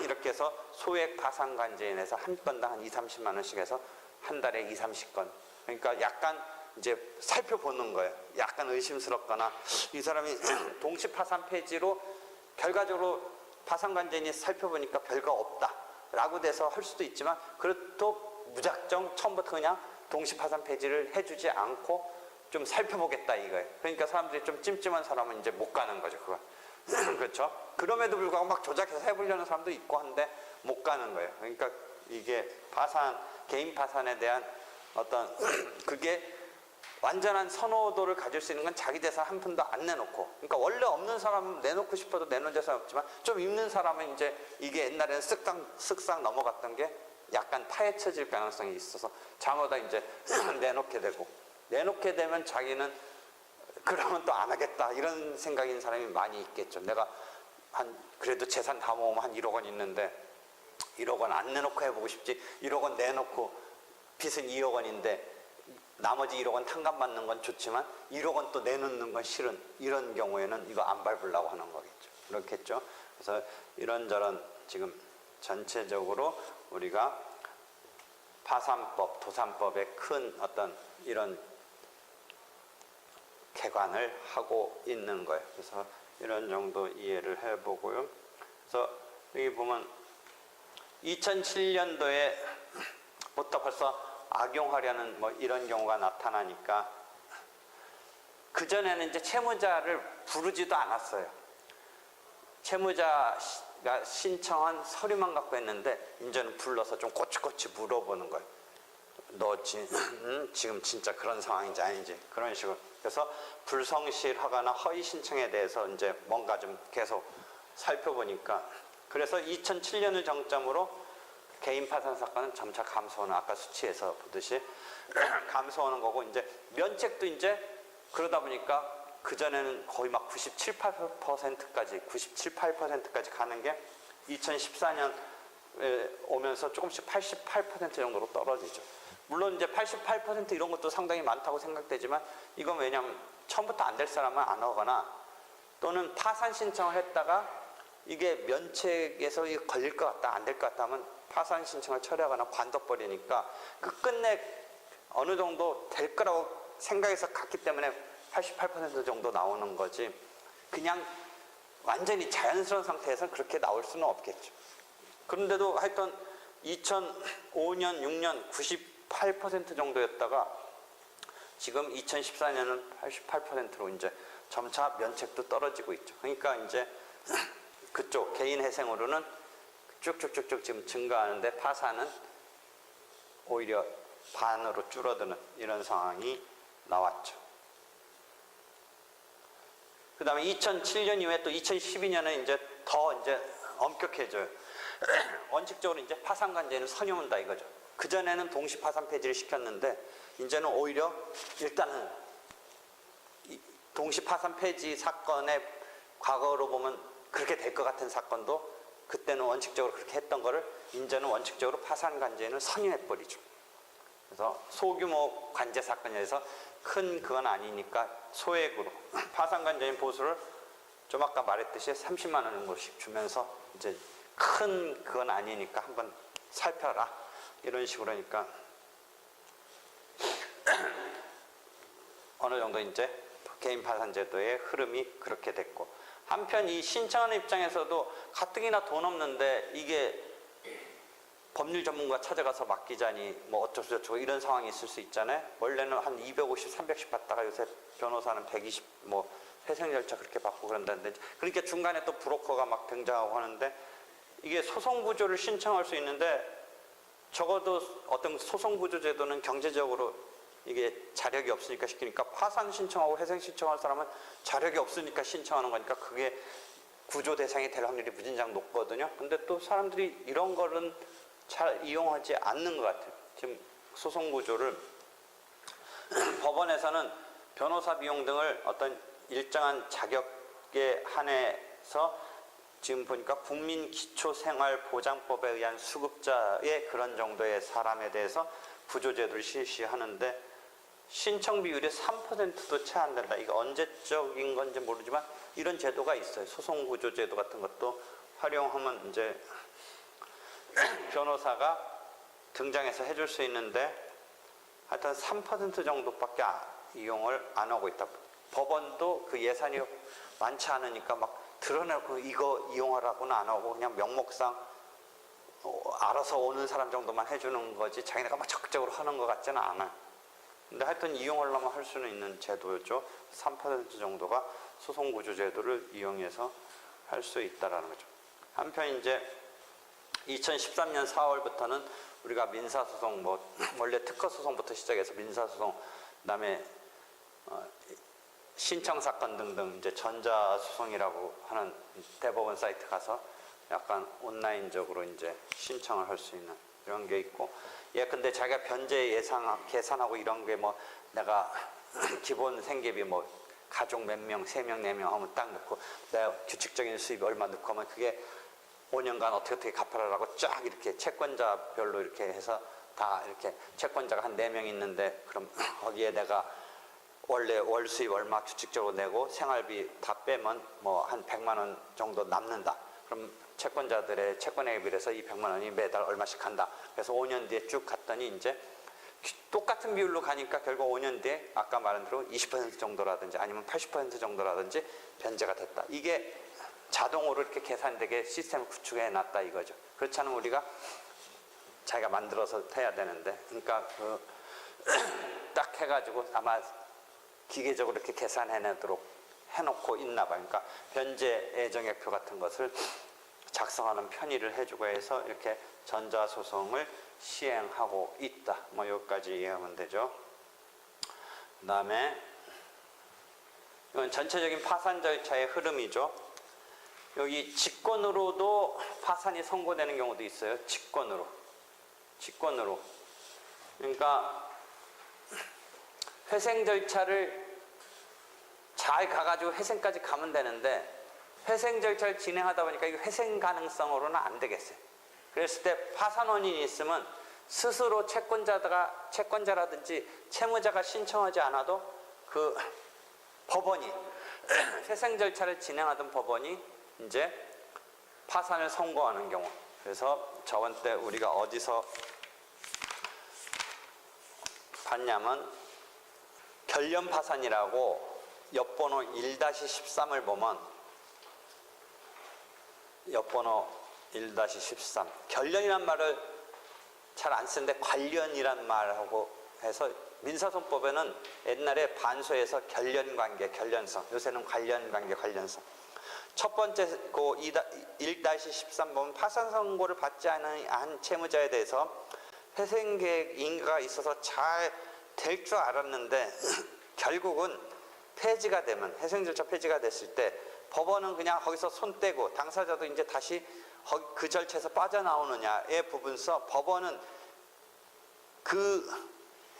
이렇게 해서 소액 파산관제인에서 한 건당 한 2,30만 원씩 해서 한 달에 2, 30건. 그러니까 약간 이제 살펴보는 거예요. 약간 의심스럽거나 이 사람이 동시 파산 폐지로 결과적으로 파산관제인이 살펴보니까 별거 없다라고 돼서 할 수도 있지만 그래도 무작정 처음부터 그냥 동시 파산 폐지를 해주지 않고 좀 살펴보겠다 이거예요. 그러니까 사람들이 좀 찜찜한 사람은 이제 못 가는 거죠, 그걸. 그렇죠? 그럼에도 불구하고 막 조작해서 해보려는 사람도 있고 한데 못 가는 거예요. 그러니까 이게 파산, 개인 파산에 대한 어떤 그게 완전한 선호도를 가질 수 있는 건 자기 재산 한 푼도 안 내놓고, 그러니까 원래 없는 사람은 내놓고 싶어도 내놓은 재산 없지만 좀 있는 사람은 이제 이게 옛날에는 쓱싹 넘어갔던 게 약간 파헤쳐질 가능성이 있어서 장어다 이제 내놓게 되고, 내놓게 되면 자기는 그러면 또 안 하겠다 이런 생각인 사람이 많이 있겠죠. 내가 그래도 재산 다 모으면 한 1억 원 있는데 1억 원 안 내놓고 해보고 싶지, 1억 원 내놓고 빚은 2억 원인데 나머지 1억 원 탕감받는 건 좋지만 1억 원 또 내놓는 건 싫은, 이런 경우에는 이거 안 밟으려고 하는 거겠죠. 그렇겠죠. 그래서 이런저런 지금 전체적으로 우리가 파산법, 도산법의 큰 어떤 이런 개관을 하고 있는 거예요. 그래서 이런 정도 이해를 해보고요. 그래서 여기 보면 2007년도에부터 벌써 악용하려는 뭐 이런 경우가 나타나니까 그전에는 이제 채무자를 부르지도 않았어요. 채무자가 신청한 서류만 갖고 했는데 이제는 불러서 좀 꼬치꼬치 물어보는 거예요. 너 지금 진짜 그런 상황인지 아닌지, 그런 식으로. 그래서 불성실하거나 허위 신청에 대해서 이제 뭔가 좀 계속 살펴보니까, 그래서 2007년을 정점으로 개인 파산 사건은 점차 감소하는, 아까 수치에서 보듯이 감소하는 거고, 이제 면책도 이제 그러다 보니까 그전에는 거의 막 97, 8%까지 가는 게 2014년 오면서 조금씩 88% 정도로 떨어지죠. 물론 이제 88% 이런 것도 상당히 많다고 생각되지만, 이건 왜냐하면 처음부터 안 될 사람은 안 하거나 또는 파산 신청을 했다가 이게 면책에서 걸릴 것 같다, 안 될 것 같다 하면 파산 신청을 처리하거나 관둬버리니까 끝내 어느 정도 될 거라고 생각해서 갔기 때문에 88% 정도 나오는 거지, 그냥 완전히 자연스러운 상태에서는 그렇게 나올 수는 없겠죠. 그런데도 하여튼 2005년, 6년 98% 정도였다가 지금 2014년은 88%로 이제 점차 면책도 떨어지고 있죠. 그러니까 이제 그쪽 개인 회생으로는 쭉쭉쭉쭉 지금 증가하는데 파산은 오히려 반으로 줄어드는 이런 상황이 나왔죠. 그 다음에 2007년 이후에 또 2012년에 이제 더 이제 엄격해져요. 원칙적으로 이제 파산관제인을 선임한다 이거죠. 그전에는 동시 파산 폐지를 시켰는데 이제는 오히려 일단은 동시 파산 폐지 사건의 과거로 보면 그렇게 될 것 같은 사건도 그때는 원칙적으로 그렇게 했던 거를 이제는 원칙적으로 파산관제인을 선임해버리죠. 그래서 소규모 관제 사건이라서 큰 그건 아니니까 소액으로 파산관제인 보수를 좀 아까 말했듯이 30만 원 정도씩 주면서 이제 큰 그건 아니니까 한번 살펴라 이런 식으로 하니까 어느 정도 이제 개인 파산제도의 흐름이 그렇게 됐고, 한편 이 신청하는 입장에서도 가뜩이나 돈 없는데 이게 법률 전문가 찾아가서 맡기자니 뭐 어쩌고 저쩌고 이런 상황이 있을 수 있잖아요. 원래는 한 250, 300씩 받다가 요새 변호사는 120, 뭐 회생 절차 그렇게 받고 그런다는데, 그러니까 중간에 또 브로커가 막 등장하고 하는데 이게 소송 구조를 신청할 수 있는데 적어도 어떤 소송 구조 제도는 경제적으로 이게 자력이 없으니까 시키니까 파산 신청하고 회생 신청할 사람은 자력이 없으니까 신청하는 거니까 그게 구조 대상이 될 확률이 무진장 높거든요. 근데 또 사람들이 이런 거는 잘 이용하지 않는 것 같아요. 지금 소송 구조를 법원에서는 변호사 비용 등을 어떤 일정한 자격에 한해서 지금 보니까 국민기초생활보장법에 의한 수급자의 그런 정도의 사람에 대해서 구조제도를 실시하는데 신청 비율이 3%도 채 안 된다. 이거 언제적인 건지 모르지만 이런 제도가 있어요. 소송구조제도 같은 것도 활용하면 이제 변호사가 등장해서 해줄 수 있는데 하여튼 3% 정도밖에 이용을 안 하고 있다. 법원도 그 예산이 많지 않으니까 막 드러내고 이거 이용하라고는 안 하고 그냥 명목상 알아서 오는 사람 정도만 해주는 거지 자기네가 막 적극적으로 하는 것 같지는 않아요. 근데 하여튼 이용하려면 할 수는 있는 제도였죠. 3% 정도가 소송구조제도를 이용해서 할 수 있다라는 거죠. 한편 이제 2013년 4월부터는 우리가 민사소송, 뭐 원래 특허소송부터 시작해서 민사소송, 그다음에 신청사건 등등 이제 전자소송이라고 하는 대법원 사이트 가서 약간 온라인적으로 이제 신청을 할 수 있는 이런 게 있고, 근데 자기가 변제 예상 계산하고 이런 게 뭐 내가 기본 생계비 뭐 가족 몇 명, 3명, 4명 하면 딱 넣고 내가 규칙적인 수입 얼마 넣고 하면 그게 5년간 어떻게 갚아라라고 쫙 이렇게 채권자별로 이렇게 해서 다 이렇게 채권자가 한 4명 있는데 그럼 거기에 내가 원래 월 수입 얼마 규칙적으로 내고 생활비 다 빼면 뭐 한 100만 원 정도 남는다. 그럼 채권자들의 채권액에 비해서 이 100만 원이 매달 얼마씩 한다. 그래서 5년 뒤에 쭉 갔더니 이제 똑같은 비율로 가니까 결국 5년 뒤에 아까 말한 대로 20% 정도라든지 아니면 80% 정도라든지 변제가 됐다. 이게 자동으로 이렇게 계산되게 시스템을 구축해 놨다 이거죠. 그렇지 않으면 우리가 자기가 만들어서 해야 되는데, 그러니까 딱 해가지고 아마 기계적으로 이렇게 계산해내도록 해놓고 있나 봐요. 그러니까 변제 애정액표 같은 것을 작성하는 편의를 해주고 해서 이렇게 전자소송을 시행하고 있다. 뭐 여기까지 이해하면 되죠. 그 다음에 이건 전체적인 파산 절차의 흐름이죠. 여기 직권으로도 파산이 선고되는 경우도 있어요. 직권으로. 그러니까 회생 절차를 잘 가가지고 회생까지 가면 되는데 회생 절차를 진행하다 보니까 이거 회생 가능성으로는 안 되겠어요. 그랬을 때 파산 원인이 있으면 스스로 채권자라든지 채무자가 신청하지 않아도 그 법원이 회생 절차를 진행하던 법원이 이제 파산을 선고하는 경우. 그래서 저번 때 우리가 어디서 봤냐면 결련 파산이라고 옆번호 1-13을 보면 옆번호 1-13 결련이란 말을 잘 안 쓰는데 관련이란 말하고 해서 민사소송법에는 옛날에 반소에서 결련관계, 결련성, 요새는 관련관계, 관련성. 첫 번째 그 1-13 보면 파산 선고를 받지 않은 한 채무자에 대해서 회생 계획 인가가 있어서 잘 될 줄 알았는데 결국은 폐지가 되면 회생 절차 폐지가 됐을 때 법원은 그냥 거기서 손 떼고 당사자도 이제 다시 그 절차에서 빠져나오느냐의 부분서 법원은 그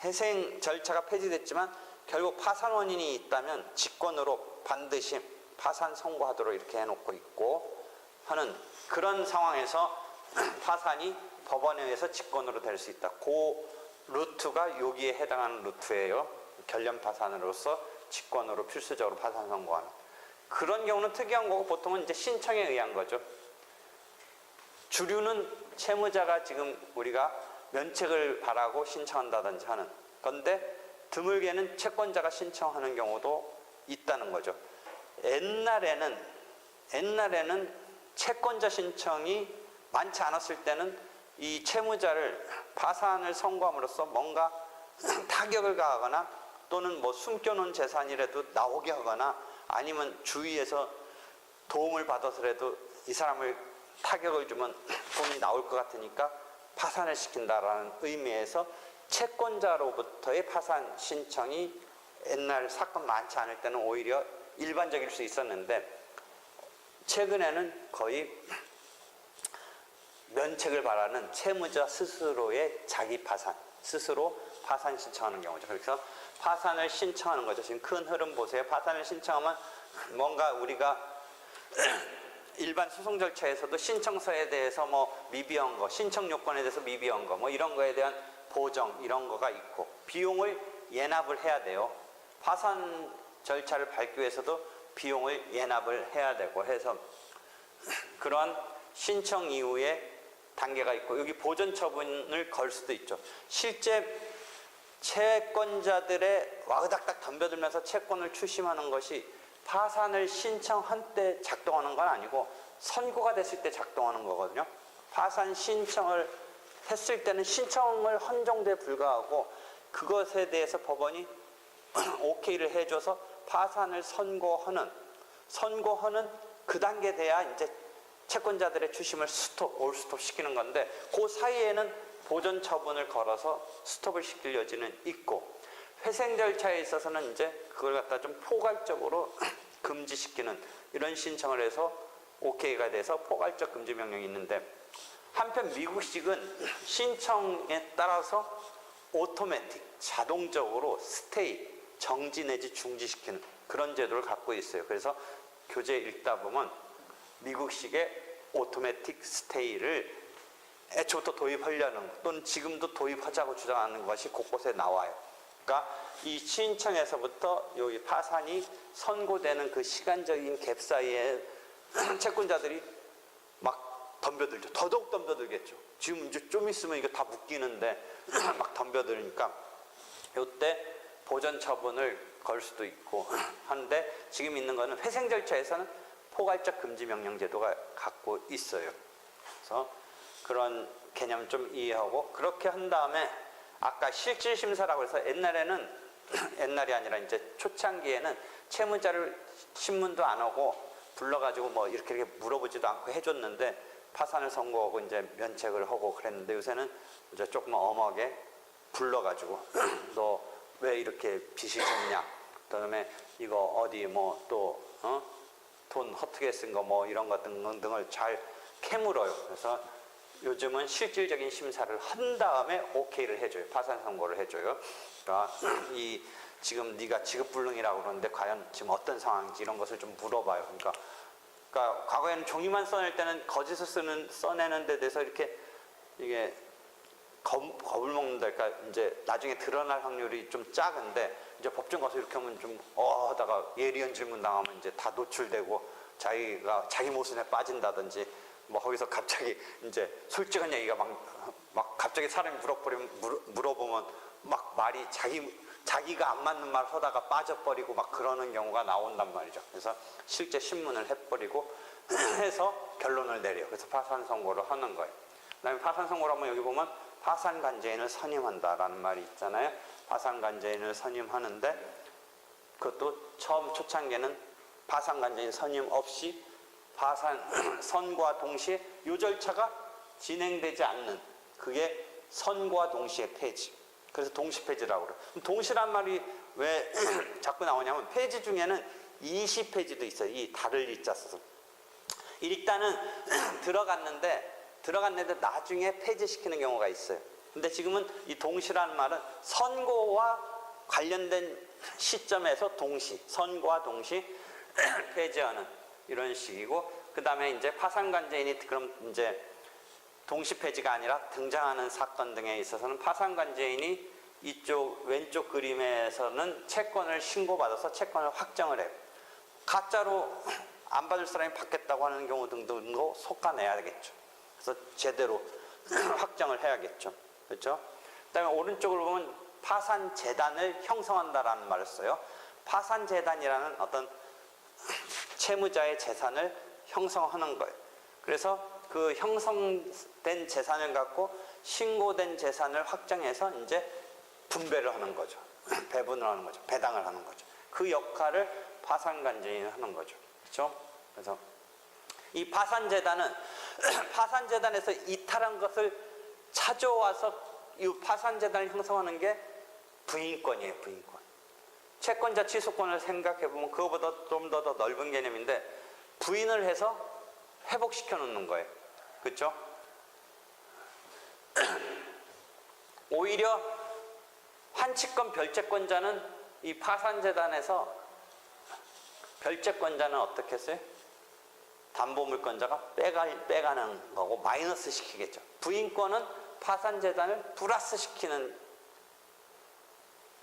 회생 절차가 폐지됐지만 결국 파산 원인이 있다면 직권으로 반드시 파산 선고하도록 이렇게 해놓고 있고 하는 그런 상황에서 파산이 법원에 의해서 직권으로 될 수 있다. 그 루트가 여기에 해당하는 루트예요. 결련 파산으로서 직권으로 필수적으로 파산 선고하는. 그런 경우는 특이한 거고 보통은 이제 신청에 의한 거죠. 주류는 채무자가 지금 우리가 면책을 바라고 신청한다든지 하는 건데 드물게는 채권자가 신청하는 경우도 있다는 거죠. 옛날에는 채권자 신청이 많지 않았을 때는 이 채무자를 파산을 선고함으로써 뭔가 타격을 가하거나 또는 뭐 숨겨놓은 재산이라도 나오게 하거나 아니면 주위에서 도움을 받아서라도 이 사람을 타격을 주면 돈이 나올 것 같으니까 파산을 시킨다라는 의미에서 채권자로부터의 파산 신청이 옛날 사건 많지 않을 때는 오히려 일반적일 수 있었는데 최근에는 거의 면책을 바라는 채무자 스스로의 자기 파산, 스스로 파산 신청하는 경우죠. 그래서 파산을 신청하는 거죠. 지금 큰 흐름 보세요. 파산을 신청하면 뭔가 우리가 일반 소송 절차에서도 신청서에 대해서 뭐 미비한 거, 신청 요건에 대해서 미비한 거, 뭐 이런 거에 대한 보정 이런 거가 있고 비용을 예납을 해야 돼요. 파산 절차를 밟기 위해서도 비용을 예납을 해야 되고 해서 그런 신청 이후에 단계가 있고 여기 보전 처분을 걸 수도 있죠. 실제 채권자들의 와그닥닥 덤벼들면서 채권을 추심하는 것이 파산을 신청한 때 작동하는 건 아니고 선고가 됐을 때 작동하는 거거든요. 파산 신청을 했을 때는 신청을 한 정도에 불과하고 그것에 대해서 법원이 오케이를 해줘서 파산을 선고하는 그 단계 돼야 이제 채권자들의 추심을 올스톱 시키는 건데 그 사이에는 보전 처분을 걸어서 스톱을 시킬 여지는 있고 회생 절차에 있어서는 이제 그걸 갖다 좀 포괄적으로 금지시키는 이런 신청을 해서 오케이가 돼서 포괄적 금지 명령이 있는데 한편 미국식은 신청에 따라서 오토매틱 자동적으로 스테이 정지 내지 중지시키는 그런 제도를 갖고 있어요. 그래서 교재 읽다 보면 미국식의 오토매틱 스테이를 애초부터 도입하려는 또는 지금도 도입하자고 주장하는 것이 곳곳에 나와요. 그러니까 이 신청에서부터 여기 파산이 선고되는 그 시간적인 갭 사이에 채권자들이 막 덤벼들죠. 더더욱 덤벼들겠죠. 지금 이제 좀 있으면 이거 다 묶이는데 막 덤벼들니까 이때 보전 처분을 걸 수도 있고 하는데 지금 있는 거는 회생 절차에서는 포괄적 금지 명령 제도가 갖고 있어요. 그래서 그런 개념 좀 이해하고 그렇게 한 다음에 아까 실질 심사라고 해서 옛날이 아니라 이제 초창기에는 채무자를 신문도 안 하고 불러가지고 뭐 이렇게 물어보지도 않고 해줬는데 파산을 선고하고 이제 면책을 하고 그랬는데 요새는 이제 조금 엄하게 불러가지고 너 왜 이렇게 빚을 졌냐? 그다음에 이거 어디 뭐 또 돈 허투루게 쓴 거 뭐 이런 것 등을 잘 캐물어요. 그래서 요즘은 실질적인 심사를 한 다음에 오케이를 해줘요. 파산 선고를 해줘요. 그러니까 이 지금 네가 지급불능이라고 그러는데 과연 지금 어떤 상황인지 이런 것을 좀 물어봐요. 그러니까 과거에는 종이만 써낼 때는 거짓을 써내는 데 대해서 이게 겁을 먹는다. 그러니까 이제 나중에 드러날 확률이 좀 작은데 이제 법정 가서 이렇게 하면 좀 하다가 예리한 질문 당하면 이제 다 노출되고 자기 모순에 빠진다든지 뭐 거기서 갑자기 이제 솔직한 얘기가 막 갑자기 사람이 물어보면 막 말이 자기가 안 맞는 말 하다가 빠져버리고 막 그러는 경우가 나온단 말이죠. 그래서 실제 신문을 해버리고 해서 결론을 내려요. 그래서 파산 선고를 하는 거예요. 그다음에 파산 선고를 하면 여기 보면 파산관제인을 선임한다라는 말이 있잖아요. 파산관제인을 선임하는데 그것도 처음 초창기에는 파산관제인 선임 없이 파산 선고와 동시에 이 절차가 진행되지 않는 그게 선고와 동시에 폐지. 그래서 동시 폐지라고 그래요. 동시란 말이 왜 자꾸 나오냐면 폐지 중에는 이시 폐지도 있어요. 이 다를 이자 써서 일단은 들어갔는데 나중에 폐지시키는 경우가 있어요. 근데 지금은 이 동시라는 말은 선고와 관련된 시점에서 선고와 동시 폐지하는 이런 식이고, 그 다음에 이제 파산관제인이 그럼 이제 동시 폐지가 아니라 등장하는 사건 등에 있어서는 파산관제인이 이쪽 왼쪽 그림에서는 채권을 신고받아서 채권을 확정을 해요. 가짜로 안 받을 사람이 받겠다고 하는 경우 등등도 속아내야 되겠죠. 그래서 제대로 확정을 해야겠죠. 그렇죠? 그다음에 오른쪽으로 보면 파산재단을 형성한다라는 말을 써요. 파산재단이라는 어떤 채무자의 재산을 형성하는 거예요. 그래서 그 형성된 재산을 갖고 신고된 재산을 확정해서 이제 분배를 하는 거죠. 배분을 하는 거죠. 배당을 하는 거죠. 그 역할을 파산관제인이 하는 거죠. 그렇죠? 그래서 이 파산재단은 파산재단에서 이탈한 것을 찾아와서 이 파산재단을 형성하는 게 부인권이에요. 부인권. 채권자 취소권을 생각해보면 그거보다 좀 더 넓은 개념인데, 부인을 해서 회복시켜 놓는 거예요. 그렇죠? 오히려 환치권 별채권자는 이 파산재단에서 별채권자는 어떻게 했어요? 담보물권자가 빼가는 거고 마이너스 시키겠죠. 부인권은 파산재단을 플러스 시키는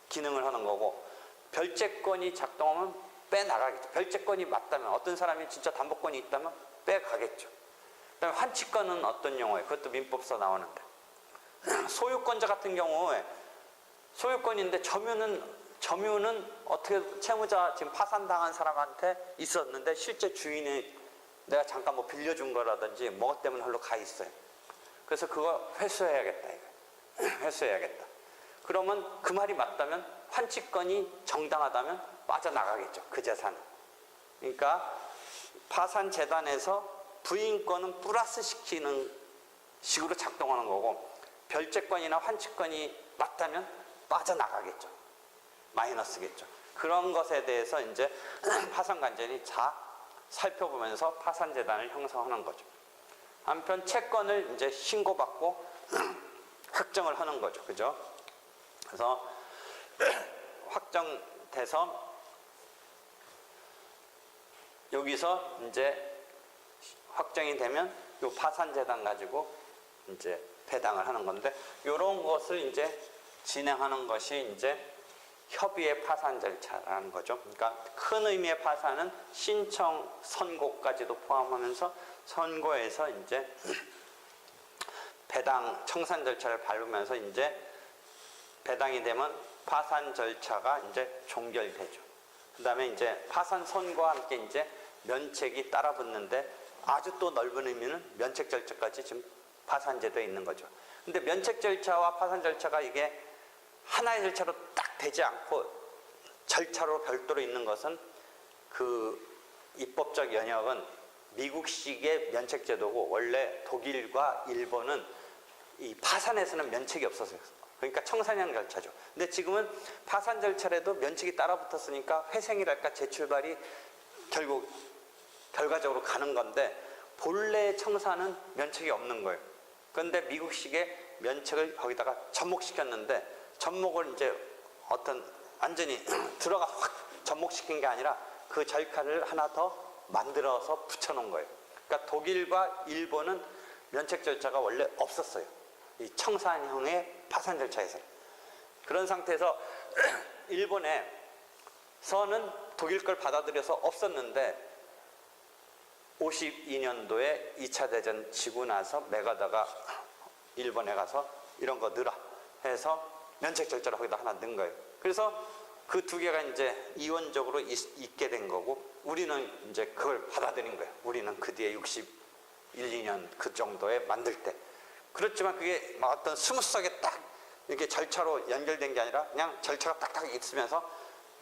기능을 하는 거고, 별채권이 작동하면 빼나가겠죠. 별채권이 맞다면, 어떤 사람이 진짜 담보권이 있다면 빼가겠죠. 그다음에 환치권은 어떤 용어예요? 그것도 민법서 나오는데, 소유권자 같은 경우에 소유권인데 점유는 어떻게 채무자 지금 파산당한 사람한테 있었는데 실제 주인이 내가 잠깐 뭐 빌려준 거라든지 뭐 때문에 홀로 가 있어요. 그래서 그거 회수해야겠다. 이거. 회수해야겠다. 그러면 그 말이 맞다면, 환치권이 정당하다면 빠져나가겠죠. 그 재산은. 그러니까 파산재단에서 부인권은 플러스 시키는 식으로 작동하는 거고, 별채권이나 환치권이 맞다면 빠져나가겠죠. 마이너스겠죠. 그런 것에 대해서 이제 파산관제인이 다 살펴보면서 파산재단을 형성하는 거죠. 한편 채권을 이제 신고받고 확정을 하는 거죠. 그죠? 그래서 확정돼서 여기서 이제 확정이 되면 이 파산재단 가지고 이제 배당을 하는 건데, 이런 것을 이제 진행하는 것이 이제 협의의 파산 절차라는 거죠. 그러니까 큰 의미의 파산은 신청, 선고까지도 포함하면서 선고에서 이제 배당, 청산 절차를 밟으면서 이제 배당이 되면 파산 절차가 이제 종결되죠. 그 다음에 이제 파산 선고와 함께 이제 면책이 따라붙는데, 아주 또 넓은 의미는 면책 절차까지 지금 파산제도에 있는 거죠. 근데 면책 절차와 파산 절차가 이게 하나의 절차로 딱 되지 않고 절차로 별도로 있는 것은, 그 입법적 영역은 미국식의 면책 제도고, 원래 독일과 일본은 이 파산에서는 면책이 없었어요. 그러니까 청산형 절차죠. 근데 지금은 파산 절차라도 면책이 따라붙었으니까 회생이랄까 재출발이 결국 결과적으로 가는 건데, 본래 청산은 면책이 없는 거예요. 그런데 미국식의 면책을 거기다가 접목시켰는데, 접목을 이제 어떤 완전히 들어가서 확 접목시킨 게 아니라 그 절차를 하나 더 만들어서 붙여놓은 거예요. 그러니까 독일과 일본은 면책 절차가 원래 없었어요. 이 청산형의 파산 절차에서. 그런 상태에서 일본에서는 독일 걸 받아들여서 없었는데, 52년도에 2차 대전 지고 나서 메가다가 일본에 가서 이런 거 넣으라 해서 면책 절차를 거기다 하나 넣은 거예요. 그래서 그 두 개가 이제 이원적으로 있게 된 거고, 우리는 이제 그걸 받아들인 거예요. 우리는 그 뒤에 61, 2년 그 정도에 만들 때. 그렇지만 그게 막 어떤 스무스하게 딱 이렇게 절차로 연결된 게 아니라 그냥 절차가 딱딱 있으면서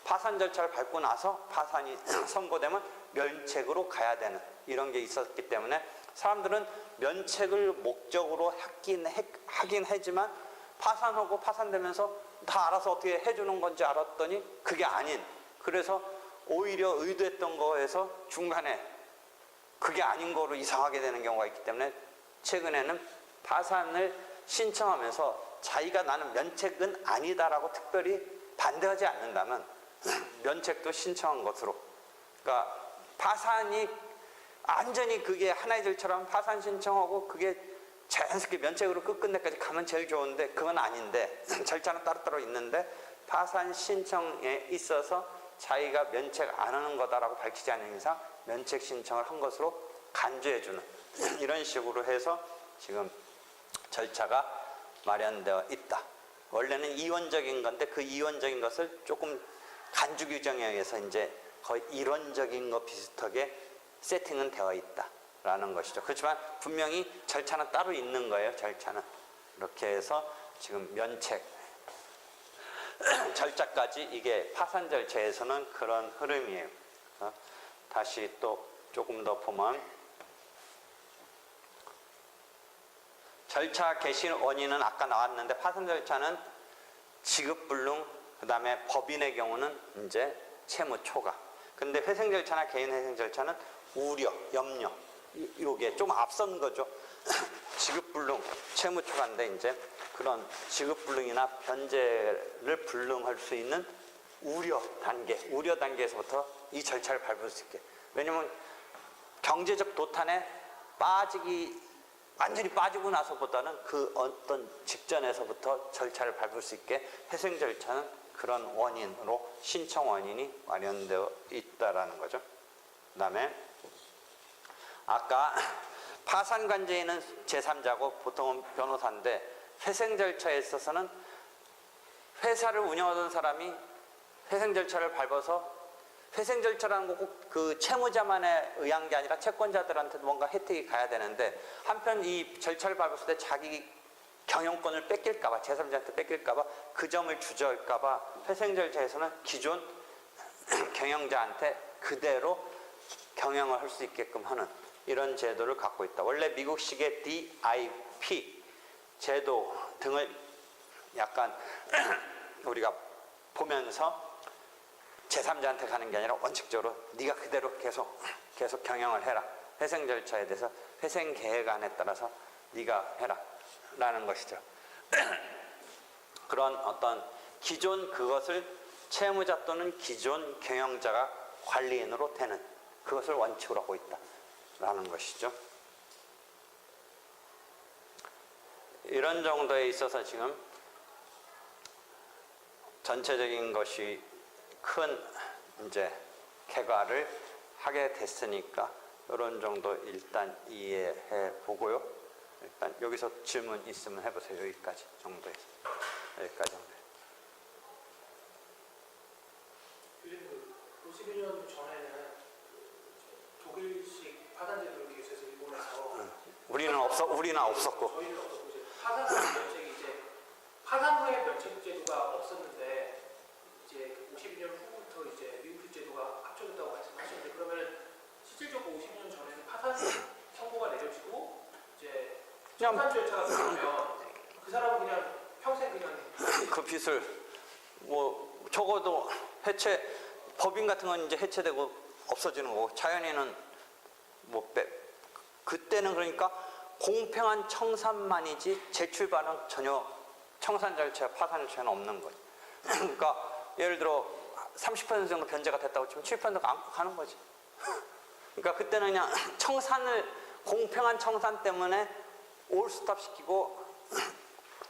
파산 절차를 밟고 나서 파산이 선고되면 면책으로 가야 되는 이런 게 있었기 때문에, 사람들은 면책을 목적으로 하긴 하지만 파산하고 파산되면서 다 알아서 어떻게 해주는 건지 알았더니 그게 아닌, 그래서 오히려 의도했던 거에서 중간에 그게 아닌 거로 이상하게 되는 경우가 있기 때문에 최근에는 파산을 신청하면서 자기가 나는 면책은 아니다라고 특별히 반대하지 않는다면 면책도 신청한 것으로, 그러니까 파산이 완전히 그게 하나의 절차라면 파산 신청하고 그게 자연스럽게 면책으로 끝끝내까지 가면 제일 좋은데 그건 아닌데 절차는 따로따로 있는데 파산 신청에 있어서 자기가 면책 안 하는 거다라고 밝히지 않는 이상 면책 신청을 한 것으로 간주해주는 이런 식으로 해서 지금 절차가 마련되어 있다. 원래는 이원적인 건데 그 이원적인 것을 조금 간주 규정에 의해서 이제 거의 이론적인 것 비슷하게 세팅은 되어 있다라는 것이죠. 그렇지만 분명히 절차는 따로 있는 거예요. 절차는 이렇게 해서 지금 면책 절차까지 이게 파산 절차에서는 그런 흐름이에요. 다시 또 조금 더 보면 절차 개시 원인은 아까 나왔는데 파산 절차는 지급불능, 그 다음에 법인의 경우는 이제 채무 초과. 근데 회생 절차나 개인 회생 절차는 우려, 염려, 이게 좀 앞선 거죠. 지급불능, 채무 초과인데 이제 그런 지급불능이나 변제를 불능할 수 있는 우려 단계에서부터 이 절차를 밟을 수 있게. 왜냐면 경제적 도탄에 완전히 빠지고 나서보다는 그 어떤 직전에서부터 절차를 밟을 수 있게 회생 절차는 그런 원인으로 신청 원인이 마련되어 있다라는 거죠. 그 다음에 아까 파산 관계인은 제3자고 보통은 변호사인데 회생 절차에 있어서는 회사를 운영하던 사람이 회생 절차를 밟아서 회생 절차라는 거 꼭 그 채무자만에 의한 게 아니라 채권자들한테도 뭔가 혜택이 가야 되는데 한편 이 절차를 밟았을 때 자기 경영권을 뺏길까봐 제3자한테 뺏길까봐 그 점을 주저할까봐 회생 절차에서는 기존 경영자한테 그대로 경영을 할 수 있게끔 하는 이런 제도를 갖고 있다. 원래 미국식의 DIP 제도 등을 약간 우리가 보면서 제3자한테 가는 게 아니라 원칙적으로 네가 그대로 계속 경영을 해라. 회생 절차에 대해서 회생 계획안에 따라서 네가 해라 라는 것이죠. 그런 어떤 기존 그것을 채무자 또는 기존 경영자가 관리인으로 되는 그것을 원칙으로 하고 있다라는 것이죠. 이런 정도에 있어서 지금 전체적인 것이 큰 이제 개괄을 하게 됐으니까 이런 정도 일단 이해해 보고요. 일단 여기서 질문 있으면 해보세요. 여기까지 정도에서 여기까지 정도. 51년 전에는 독일식 파산제도를 기술해서 일본에서 우리는 없었고 저희는 없었고 이제 파산 면책이 이제 파산 후에 면책 제도가 없었는데 이제 52년 후부터 이제 미국식 제도가 합쳐졌다고 말씀하셨는데 그러면 실질적으로 50년 전에는 파산 선고가 내려지고 이제 청산 절차가 들어오면 그 사람은 그냥 평생 그냥 그 빚을 뭐 적어도 법인 같은 건 이제 해체되고 없어지는 거고 자연인은 뭐 그때는 그러니까 공평한 청산만이지 재출발은 전혀 청산 절차, 파산 절차는 없는 거죠. 그러니까 예를 들어 30% 정도 변제가 됐다고 치면 7%가 안고 가는 거지. 그러니까 그때는 그냥 공평한 청산 때문에 올스톱 시키고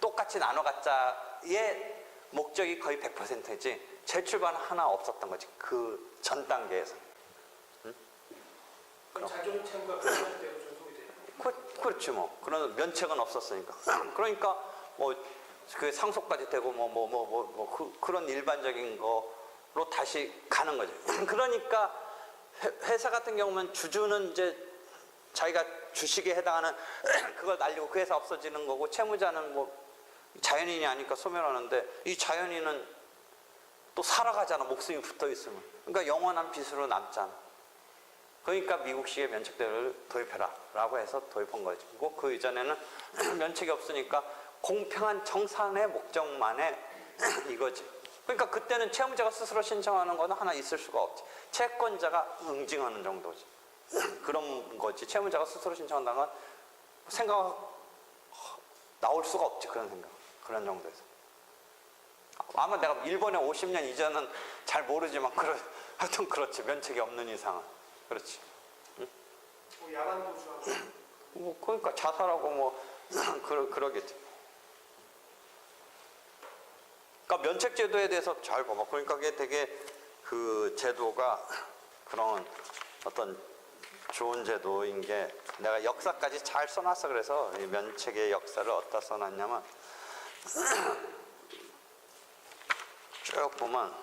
똑같이 나눠 갖자의 목적이 거의 100%지 재출발 하나 없었던 거지. 그 전 단계에서. 그럼 자존 채무가 그런 대로 전송이 돼요? 그렇지 뭐. 그런 면책은 없었으니까. 그러니까 뭐 그 상속까지 되고 그런 일반적인 거로 다시 가는 거죠. 그러니까 회사 같은 경우는 주주는 이제 자기가 주식에 해당하는 그걸 날리고 그 회사 없어지는 거고 채무자는 뭐 자연인이 아니까 소멸하는데 이 자연인은 또 살아가잖아. 목숨이 붙어 있으면. 그러니까 영원한 빚으로 남잖아. 그러니까 미국식의 면책제도를 도입해라 라고 해서 도입한 거고 그 이전에는 면책이 없으니까 공평한 청산의 목적만에 이거지. 그러니까 그때는 채무자가 스스로 신청하는 거는 하나 있을 수가 없지. 채권자가 응징하는 정도지. 그런 거지. 채무자가 스스로 신청한다는 건 생각 나올 수가 없지. 그런 생각. 그런 정도에서. 아마 내가 일본에 50년 이전은 잘 모르지만 하여튼 그렇지. 면책이 없는 이상은. 그렇지. 뭐 야간 도주하고 뭐 그러니까 자살하고 뭐 그러겠지. 그러니까 면책 제도에 대해서 잘 봐봐. 그러니까 그게 되게 그 제도가 그런 어떤 좋은 제도인 게 내가 역사까지 잘 써놨어. 그래서 이 면책의 역사를 어디다 써놨냐면 쭉 보면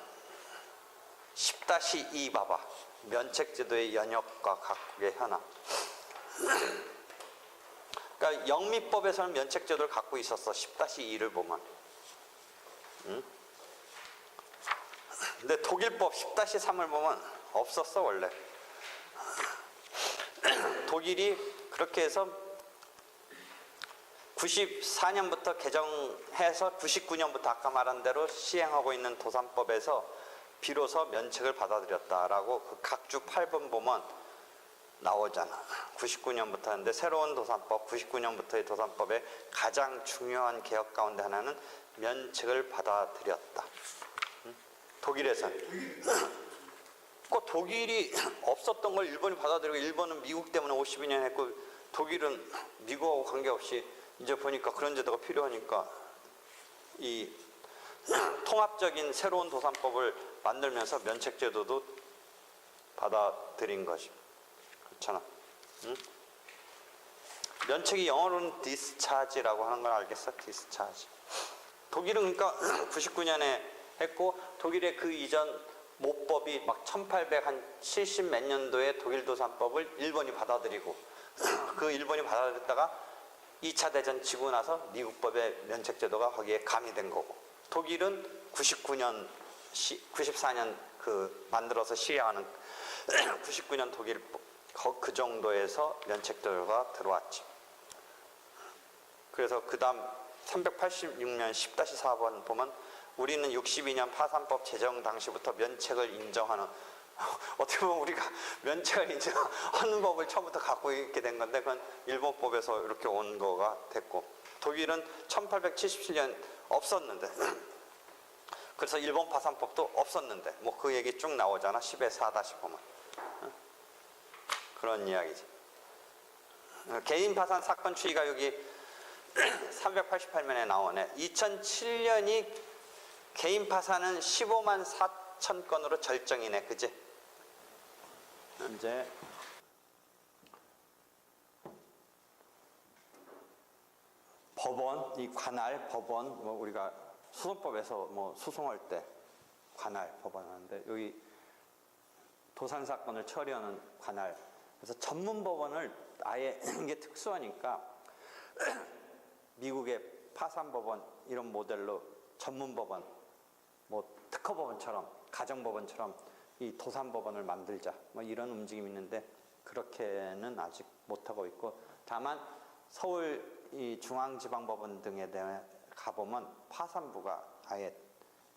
10-2 봐봐. 면책 제도의 연역과 각국의 현황. 그러니까 영미법에서는 면책 제도를 갖고 있었어. 10-2를 보면. 근데 독일법 10-3을 보면 없었어 원래. 독일이 그렇게 해서 94년부터 개정해서 99년부터 아까 말한 대로 시행하고 있는 도산법에서 비로소 면책을 받아들였다라고 그 각주 8번 보면 나오잖아. 99년부터 하는데 새로운 도산법, 99년부터의 도산법의 가장 중요한 개혁 가운데 하나는 면책을 받아들였다. 독일에서는. 그 독일이 없었던 걸 일본이 받아들이고 일본은 미국 때문에 52년 했고 독일은 미국하고 관계없이 이제 보니까 그런 제도가 필요하니까 이 통합적인 새로운 도산법을 만들면서 면책 제도도 받아들인 거지. 그렇잖아. 응? 면책이 영어로는 디스차지라고 하는 걸 알겠어? 디스차지. 독일은 그러니까 99년에 했고 독일의 그 이전 모법이 막 1870 몇 년도에 독일 도산법을 일본이 받아들이고 그 일본이 받아들였다가 2차 대전 지고 나서 미국법의 면책 제도가 거기에 가미된 거고 독일은 94년 그 만들어서 시행하는 99년 독일법 그 정도에서 면책 제도가 들어왔지. 그래서 그 다음 386년 10-4번 보면 우리는 62년 파산법 제정 당시부터 면책을 인정하는 어떻게 보면 우리가 면책을 인정하는 법을 처음부터 갖고 있게 된 건데 그건 일본법에서 이렇게 온 거가 됐고 독일은 1877년 없었는데 그래서 일본 파산법도 없었는데 뭐 그 얘기 쭉 나오잖아. 10에 4-보면 그런 이야기지. 개인 파산 사건 추이가 여기 388면에 나오네. 2007년이 개인 파산은 15만 4천 건으로 절정이네. 그지? 이제 법원, 이 관할 법원, 뭐 우리가 소송법에서 뭐 소송할 때 관할 법원 하는데 여기 도산 사건을 처리하는 관할. 그래서 전문 법원을 아예 이게 특수하니까 미국의 파산 법원 이런 모델로 전문 법원, 뭐 특허법원처럼 가정법원처럼 이 도산법원을 만들자 뭐 이런 움직임이 있는데 그렇게는 아직 못하고 있고 다만 서울 이 중앙지방법원 등에 대해 가보면 파산부가 아예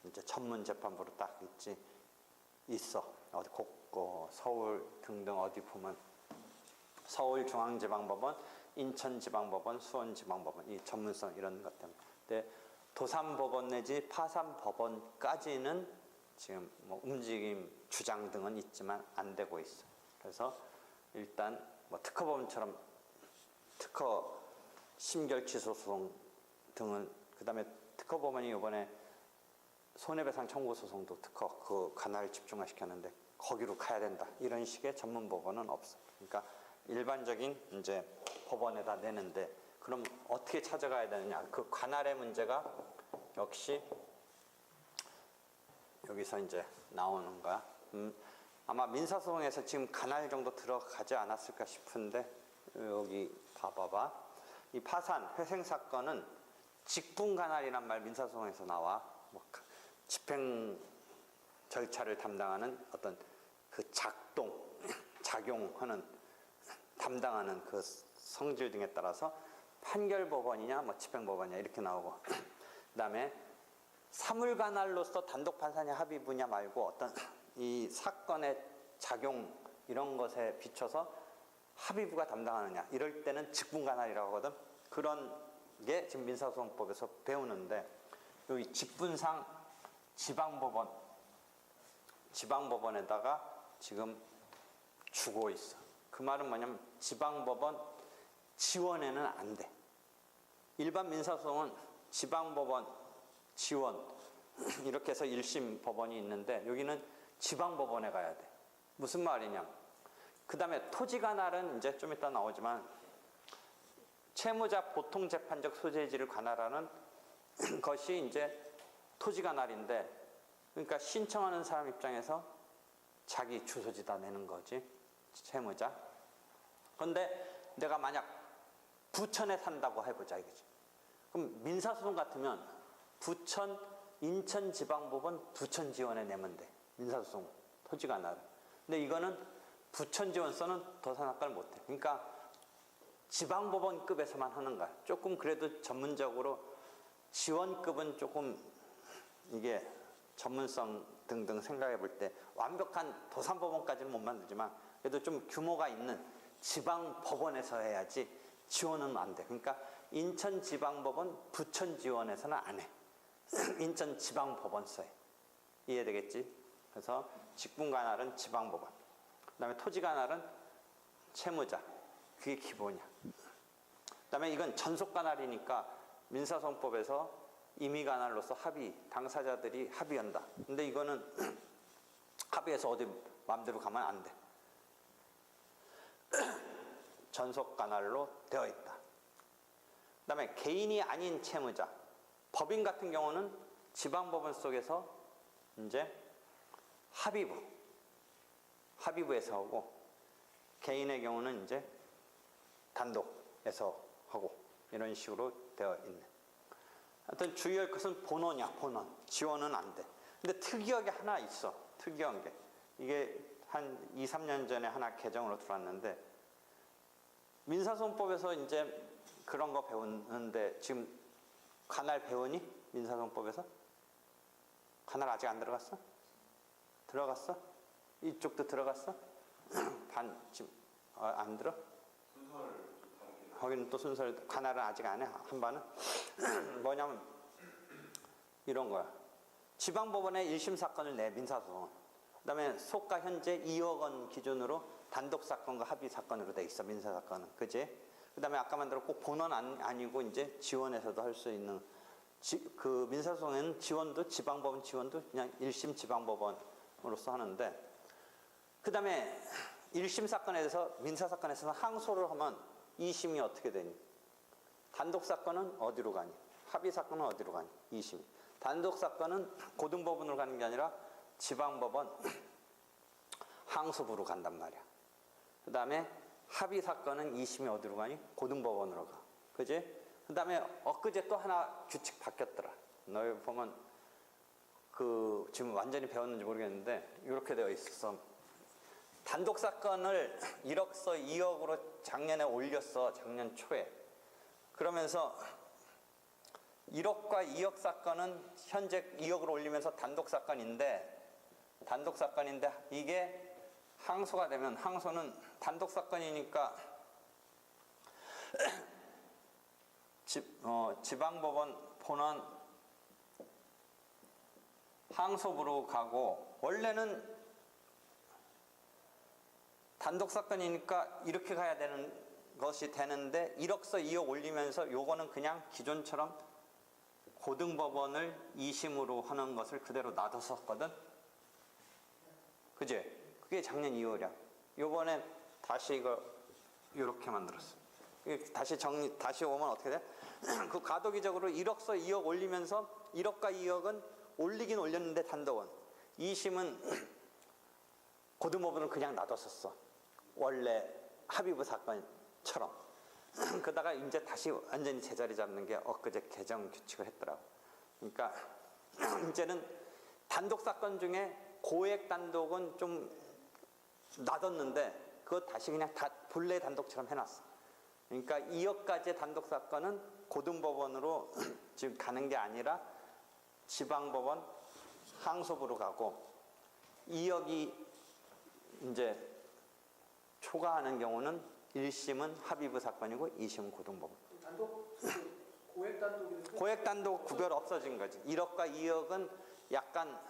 이제 전문 재판부로 딱 있어. 어디 곳곳 서울 등등 어디 보면 서울중앙지방법원, 인천지방법원, 수원지방법원 이 전문성 이런 것 때문에. 근데 도산법원 내지 파산법원까지는 지금 뭐 움직임 주장 등은 있지만 안 되고 있어. 그래서 일단 뭐 특허법원처럼 특허 심결 취소 소송 등은 그다음에 특허법원이 이번에 손해배상 청구 소송도 특허 그 관할을 집중화 시켰는데 거기로 가야 된다. 이런 식의 전문 법원은 없어. 그러니까 일반적인 이제 법원에다 내는데 그럼 어떻게 찾아가야 되느냐? 그 관할의 문제가 역시 여기서 이제 나오는 거야. 아마 민사소송에서 지금 관할 정도 들어가지 않았을까 싶은데 여기 봐봐봐. 이 파산 회생 사건은 직분관할이란 말 민사소송에서 나와. 뭐 집행 절차를 담당하는 어떤 그 작용하는 담당하는 그 성질 등에 따라서 판결법원이냐 뭐 집행법원이냐 이렇게 나오고 그다음에 사물관할로서 단독 판사냐 합의부냐 말고 어떤 이 사건의 작용이 이런 것에 비춰서 합의부가 담당하느냐 이럴 때는 직분관할이라고 하거든. 그런 게 지금 민사소송법에서 배우는데 여기 직분상 지방법원에다가 지금 주고 있어. 그 말은 뭐냐면 지방법원 지원에는 안 돼. 일반 민사소송은 지방법원 지원 이렇게 해서 1심 법원이 있는데 여기는 지방법원에 가야 돼. 무슨 말이냐? 그 다음에 토지관할은 이제 좀 이따 나오지만 채무자 보통 재판적 소재지를 관할하는 것이 이제 토지관할인데, 그러니까 신청하는 사람 입장에서 자기 주소지다 내는 거지, 채무자. 그런데 내가 만약 부천에 산다고 해보자 이거지. 그럼 민사소송 같으면 부천 인천지방법원 부천지원에 내면 돼. 민사소송 토지관할. 근데 이거는 부천지원서는 더 산학과를 못해. 그러니까 지방법원급에서만 하는 거야. 조금 그래도 전문적으로 지원급은 조금 이게 전문성 등등 생각해 볼 때 완벽한 도산법원까지는 못 만들지만 그래도 좀 규모가 있는 지방법원에서 해야지 지원은 안 돼. 그러니까 인천지방법원 부천지원에서는 안 해. 인천지방법원서에. 이해되겠지? 그래서 직분관할은 지방법원, 그 다음에 토지관할은 채무자. 그게 기본이야. 그 다음에 이건 전속관할이니까 민사소송법에서 임의관할로서 합의, 당사자들이 합의한다. 근데 이거는 합의해서 어디 마음대로 가면 안 돼. 전속관할로 되어 있다. 그 다음에 개인이 아닌 채무자. 법인 같은 경우는 지방법원 속에서 이제 합의부에서 하고, 개인의 경우는 이제 단독에서 하고, 이런 식으로 되어 있네. 하여튼 주의할 것은 본원이야, 본원. 지원은 안 돼. 근데 특이하게 하나 있어. 특이한 게. 이게 한 2, 3년 전에 하나 개정으로 들어왔는데, 민사소송법에서 이제 그런 거 배우는데, 지금 관할 배우니? 민사소송법에서? 관할 아직 안 들어갔어? 들어갔어? 이쪽도 들어갔어? 지금 안 들어? 거기는 또 순서를, 관할은 아직 안 해. 한반은 뭐냐면 이런 거야. 지방법원에 1심 사건을 내, 민사소송은. 그 다음에 소가 현재 2억 원 기준으로 단독사건과 합의사건으로 돼 있어, 민사사건은. 그지? 그 다음에 아까 만들어 꼭 본원 아니고 이제 지원에서도 할 수 있는, 그 민사소송에는 지원도, 지방법원 지원도 그냥 1심 지방법원으로서 하는데, 그 다음에 1심 사건에 대해서, 민사사건에서는 항소를 하면 2심이 어떻게 되니? 단독사건은 어디로 가니? 합의사건은 어디로 가니? 2심. 단독사건은 고등법원으로 가는 게 아니라 지방법원 항소부로 간단 말이야. 그 다음에 합의사건은 2심이 어디로 가니? 고등법원으로 가. 그지? 그 다음에 엊그제 또 하나 규칙 바뀌었더라. 너희 보면 지금 완전히 배웠는지 모르겠는데 이렇게 되어 있어. 단독사건을 1억서 2억으로 작년에 올렸어. 작년 초에. 그러면서 1억과 2억 사건은 현재 2억으로 올리면서 단독사건인데 이게 항소가 되면, 항소는 단독사건이니까 지방법원 본원 항소부로 가고, 원래는 단독사건이니까 이렇게 가야 되는 것이 되는데 1억서 2억 올리면서 요거는 그냥 기존처럼 고등법원을 2심으로 하는 것을 그대로 놔뒀었거든. 그지? 그게 작년 2월이야. 요번에 다시 이거 이렇게 만들었어. 다시 오면 어떻게 돼? 그 가도기적으로 1억서 2억 올리면서 1억과 2억은 올리긴 올렸는데 단독은, 2심은 고등법원을 그냥 놔뒀었어. 원래 합의부 사건처럼. 그러다가 이제 다시 완전히 제자리 잡는 게 엊그제 개정 규칙을 했더라고. 그러니까 이제는 단독 사건 중에 고액 단독은 좀 놔뒀는데 그거 다시 그냥 다 본래 단독처럼 해놨어. 그러니까 2억까지의 단독 사건은 고등법원으로 지금 가는 게 아니라 지방법원 항소부로 가고, 2억이 이제 초과하는 경우는 1심은 합의부 사건이고 2심은 고등법원. 단독 고액 단독이 고액 단독 구별 없어진 거지. 1억과 2억은 약간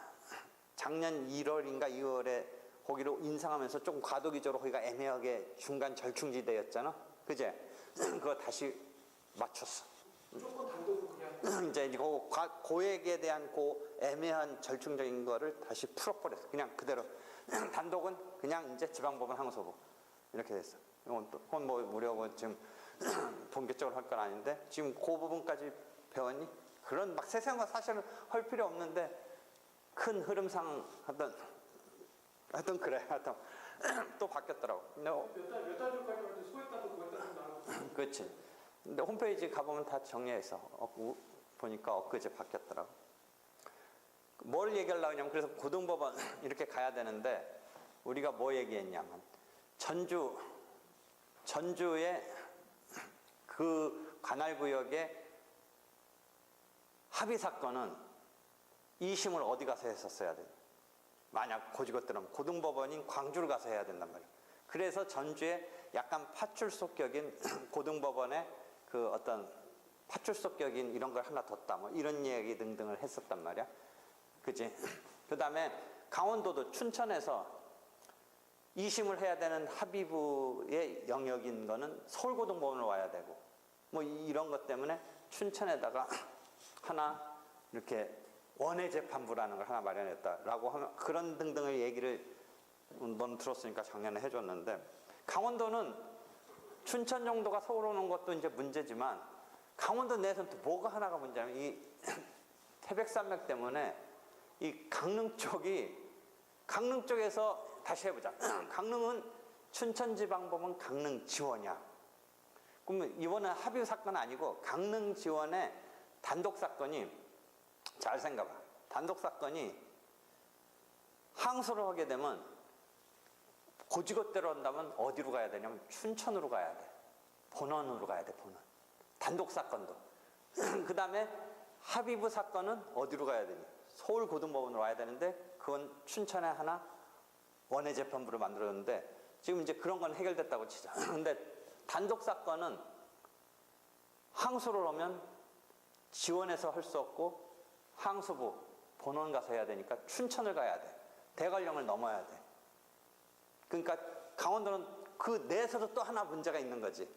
작년 1월인가 2월에 거기로 인상하면서 조금 과도기적으로 거기가 애매하게 중간 절충지대였잖아. 그제? 그거 다시 맞췄어. 무조건 단독은 그냥 이제 이거 고액에 대한 그 애매한 절충적인 거를 다시 풀어버렸어. 그냥 그대로. 단독은 그냥 이제 지방법원 항소부. 이렇게 됐어. 그건 뭐 무려 뭐 지금 본격적으로 할 건 아닌데 지금 그 부분까지 배웠니? 그런 막 세세한 거 사실은 할 필요 없는데 큰 흐름상 하여튼 그래. 하여튼 또 바뀌었더라고. 근데 몇 달 전까지 하는데 소액 단독 고액 단독 나오고 그렇지. 근데 홈페이지 가보면 다 정리해서 보니까 엊그제 바뀌었더라고. 뭘 얘기하려고 하냐면 그래서 고등법원 이렇게 가야 되는데 우리가 뭐 얘기했냐면 전주의 그 관할구역의 합의 사건은 2심을 어디 가서 했었어야 돼. 만약 고지것들은 고등법원인 광주를 가서 해야 된단 말이야. 그래서 전주에 약간 파출소격인 고등법원의 그 어떤 파출소격인 이런 걸 하나 뒀다 뭐 이런 얘기 등등을 했었단 말이야. 그치? 그 다음에 강원도도 춘천에서 2심을 해야 되는 합의부의 영역인 거는 서울고등법원으로 와야 되고 뭐 이런 것 때문에 춘천에다가 하나 이렇게 원해재판부라는 걸 하나 마련했다라고 하면 그런 등등의 얘기를 넌 들었으니까 작년에 해줬는데 강원도는 춘천 정도가 서울 오는 것도 이제 문제지만 강원도 내에서는 또 뭐가 하나가 문제냐면 이 태백산맥 때문에 이 강릉 쪽에서 다시 해보자. 강릉은 춘천지방법원 강릉 지원이야. 그러면 이번에 합의 사건 아니고 강릉 지원의 단독 사건이 잘 생각해봐. 단독 사건이 항소를 하게 되면 고지것대로 한다면 어디로 가야 되냐면 춘천으로 가야 돼. 본원으로 가야 돼. 본원. 단독 사건도. 그 다음에 합의부 사건은 어디로 가야 되니? 서울고등법원으로 와야 되는데 그건 춘천에 하나 원해재판부를 만들었는데 지금 이제 그런 건 해결됐다고 치자. 근데 단독 사건은 항소를 하면 지원해서 할 수 없고 항소부 본원 가서 해야 되니까 춘천을 가야 돼. 대관령을 넘어야 돼. 그러니까 강원도는 그 내에서도 또 하나 문제가 있는 거지.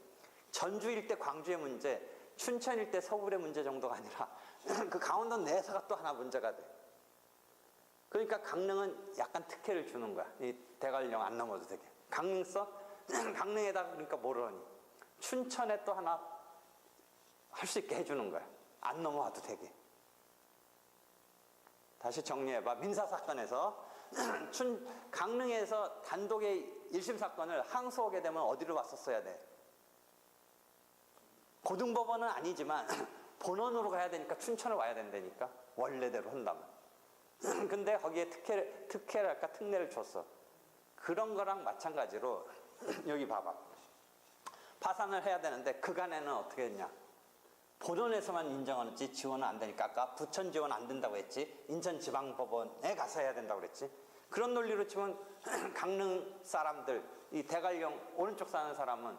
전주 일대 광주의 문제, 춘천 일대 서울의 문제 정도가 아니라 그 강원도 내에서가 또 하나 문제가 돼. 그러니까 강릉은 약간 특혜를 주는 거야. 이 대관령 안 넘어도 되게. 강릉 써? 강릉에다 그러니까 뭐라니? 춘천에 또 하나 할 수 있게 해주는 거야. 안 넘어와도 되게. 다시 정리해봐. 민사사건에서 강릉에서 단독의 1심 사건을 항소하게 되면 어디로 왔었어야 돼? 고등법원은 아니지만 본원으로 가야 되니까 춘천을 와야 된다니까. 원래대로 한다면. 근데 거기에 특혜랄까 특례를 줬어. 그런 거랑 마찬가지로 여기 봐봐. 파산을 해야 되는데 그간에는 어떻게 했냐? 본원에서만 인정하는지 지원은 안 되니까 아까 부천 지원 안 된다고 했지. 인천지방법원에 가서 해야 된다고 그랬지. 그런 논리로 치면 강릉 사람들 이 대관령 오른쪽 사는 사람은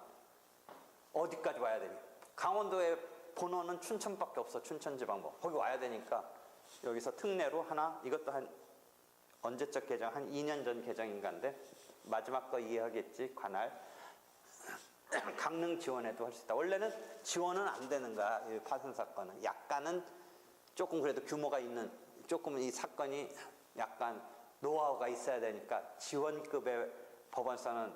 어디까지 와야 되니? 강원도의 본원은 춘천밖에 없어. 춘천지방법원. 거기 와야 되니까 여기서 특례로 하나 이것도 한 언제적 개정? 한 2년 전 개정인가인데 마지막 거 이해하겠지. 관할 강릉 지원에도 할 수 있다. 원래는 지원은 안 되는 거야. 이 파산 사건은. 약간은 조금 그래도 규모가 있는 조금 이 사건이 약간 노하우가 있어야 되니까 지원급의 법원사는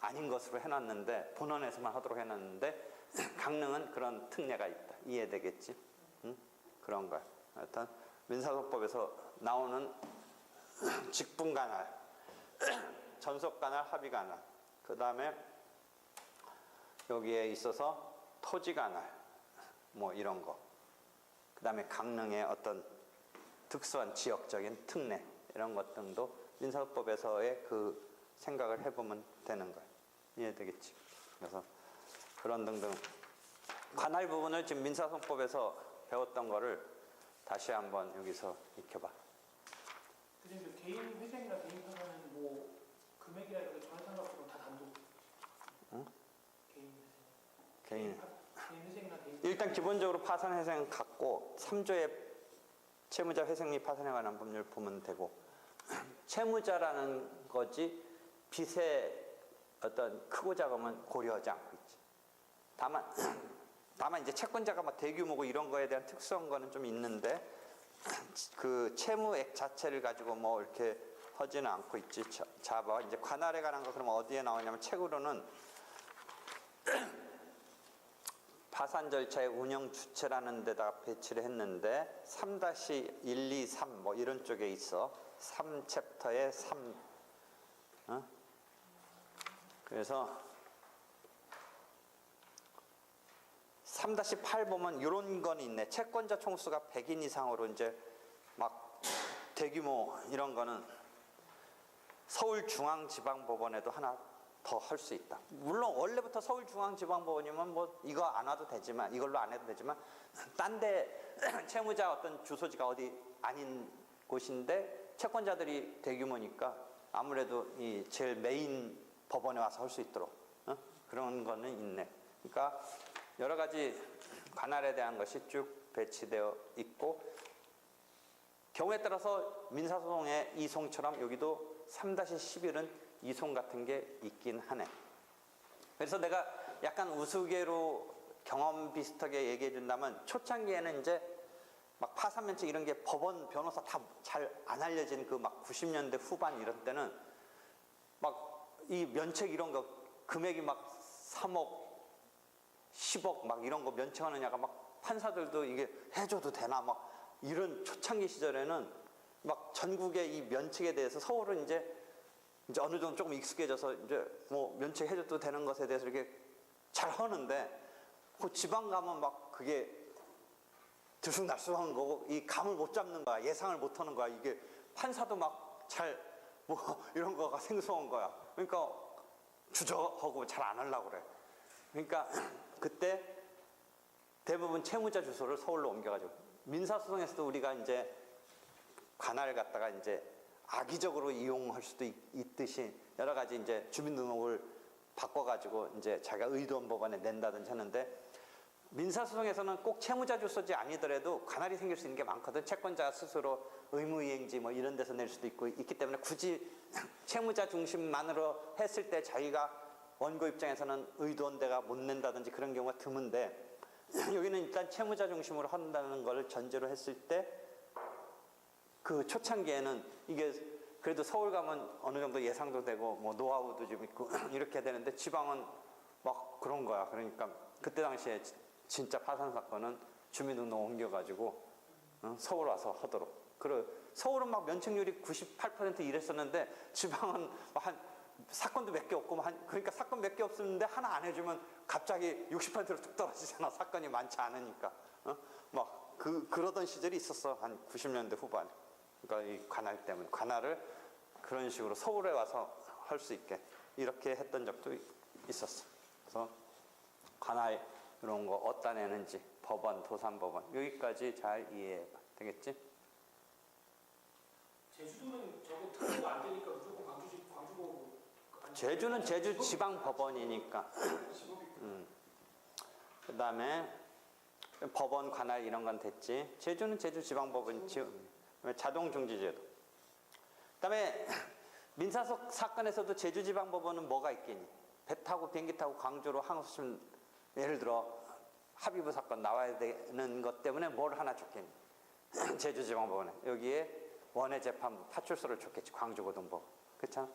아닌 것으로 해놨는데 본원에서만 하도록 해놨는데 강릉은 그런 특례가 있다. 이해되겠지? 응? 그런 거야. 하여튼 민사소법에서 나오는 직분관할, 전속관할, 합의관할, 그 다음에 여기에 있어서 토지관할, 뭐 이런 거, 그 다음에 강릉의 어떤 특수한 지역적인 특례 이런 것 등도 민사소법에서의 그 생각을 해보면 되는 거예요. 이해되겠지? 그래서 그런 등등 관할 부분을 지금 민사소법에서 배웠던 거를 다시 한번 여기서 익혀봐. 근데 개인 회생이나 개인 파산은 뭐 금액이나 이런 게 전혀 상관없고 다 단독. 개인. 회생이나 개인. 일단 기본적으로 파산회생 갖고 3조의 채무자 회생 및 파산에 관한 법률 보면 되고, 채무자라는 거지 빚의 어떤 크고 작음은 고려하지 않고 있지. 다만 이제 채권자가 막 대규모고 이런 거에 대한 특수한 거는 좀 있는데, 그 채무액 자체를 가지고 뭐 이렇게 하지는 않고 있지. 자, 봐. 이제 관할에 관한 거 그러면 어디에 나오냐면 책으로는 파산 절차의 운영 주체라는 데다가 배치를 했는데 3-123 뭐 이런 쪽에 있어. 3챕터에 3. 그래서 3-8 보면 이런 건 있네. 채권자 총수가 100인 이상으로 이제 막 대규모 이런 거는 서울중앙지방법원에도 하나 더 할 수 있다. 물론 원래부터 서울중앙지방법원이면 뭐 이거 안 와도 되지만, 이걸로 안 해도 되지만, 딴 데 채무자 어떤 주소지가 어디 아닌 곳인데 채권자들이 대규모니까 아무래도 이 제일 메인 법원에 와서 할 수 있도록 그런 거는 있네. 그러니까 여러 가지 관할에 대한 것이 쭉 배치되어 있고, 경우에 따라서 민사소송의 이송처럼 여기도 3-11은 이송 같은 게 있긴 하네. 그래서 내가 약간 우스개로 경험 비슷하게 얘기해 준다면, 초창기에는 이제 막 파산면책 이런 게 법원 변호사 다 잘 안 알려진 그 막 90년대 후반 이런 때는 막 이 면책 이런 거 금액이 막 3억 10억 막 이런 거 면책하느냐가 막 판사들도 이게 해줘도 되나 막 이런 초창기 시절에는 막 전국의 이 면책에 대해서, 서울은 이제 어느 정도 조금 익숙해져서 이제 뭐 면책해줘도 되는 것에 대해서 이렇게 잘 하는데, 그 지방 가면 막 그게 들쑥날쑥한 거고 이 감을 못 잡는 거야. 예상을 못 하는 거야. 이게 판사도 막 잘 뭐 이런 거가 생소한 거야. 그러니까 주저하고 잘 안 하려고 그래. 그러니까 그때 대부분 채무자 주소를 서울로 옮겨가지고, 민사소송에서도 우리가 이제 관할을 갖다가 이제 악의적으로 이용할 수도 있듯이 여러 가지 이제 주민등록을 바꿔가지고 이제 자기가 의도한 법안에 낸다든지 하는데, 민사소송에서는 꼭 채무자 주소지 아니더라도 관할이 생길 수 있는 게 많거든. 채권자 스스로 의무이행지 뭐 이런 데서 낼 수도 있기 때문에 굳이 채무자 중심만으로 했을 때 자기가 원고 입장에서는 의도한 데가 못 낸다든지 그런 경우가 드문데, 여기는 일단 채무자 중심으로 한다는 걸 전제로 했을 때 그 초창기에는 이게 그래도 서울 가면 어느 정도 예상도 되고 뭐 노하우도 좀 있고 이렇게 되는데, 지방은 막 그런 거야. 그러니까 그때 당시에 진짜 파산 사건은 주민등록 옮겨가지고 서울 와서 하도록. 서울은 막 면책률이 98% 이랬었는데 지방은 한 사건도 몇 개 없고 그러니까 사건 몇 개 없었는데 하나 안 해주면 갑자기 60%로 뚝 떨어지잖아. 사건이 많지 않으니까. 막 그러던 시절이 있었어. 한 90년대 후반. 그러니까 이 관할 때문에 관할을 그런 식으로 서울에 와서 할 수 있게 이렇게 했던 적도 있었어. 그래서 관할 이런 거 어디다 내는지 법원, 도산법원 여기까지 잘 이해해봐. 되겠지? 제주도는 저거 특허가 안 되니까 무조건 광주고. 제주는 제주 지방법원이니까. 그 다음에 법원, 관할 이런 건 됐지. 제주는 제주 지방법원이지. 자동중지제도. 그 다음에 민사소 사건에서도 제주지방법원은 뭐가 있겠니? 배 타고 비행기 타고 광주로 항소심, 예를 들어 합의부 사건 나와야 되는 것 때문에 뭘 하나 줬겠니? 제주지방법원에 여기에 원해재판부 파출소를 줬겠지. 광주고등법원. 그렇잖아.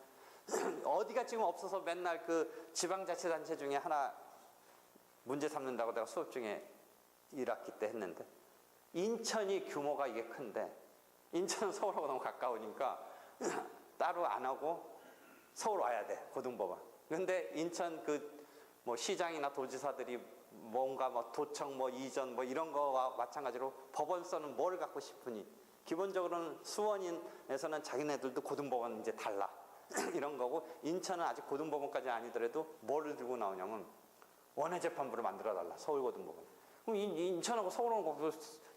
어디가 지금 없어서 맨날 그 지방자치단체 중에 하나 문제 삼는다고 내가 수업 중에 1학기 때 했는데, 인천이 규모가 이게 큰데 인천은 서울하고 너무 가까우니까 따로 안 하고 서울 와야 돼. 고등법원. 근데 인천 그 뭐 시장이나 도지사들이 뭔가 뭐 도청 뭐 이전 뭐 이런 거와 마찬가지로 법원서는 뭘 갖고 싶으니, 기본적으로는 수원인에서는 자기네들도 고등법원 이제 달라 이런 거고, 인천은 아직 고등법원까지 아니더라도 뭐를 들고 나오냐면 원해재판부를 만들어 달라. 서울고등법원. 그럼 인천하고 서울하고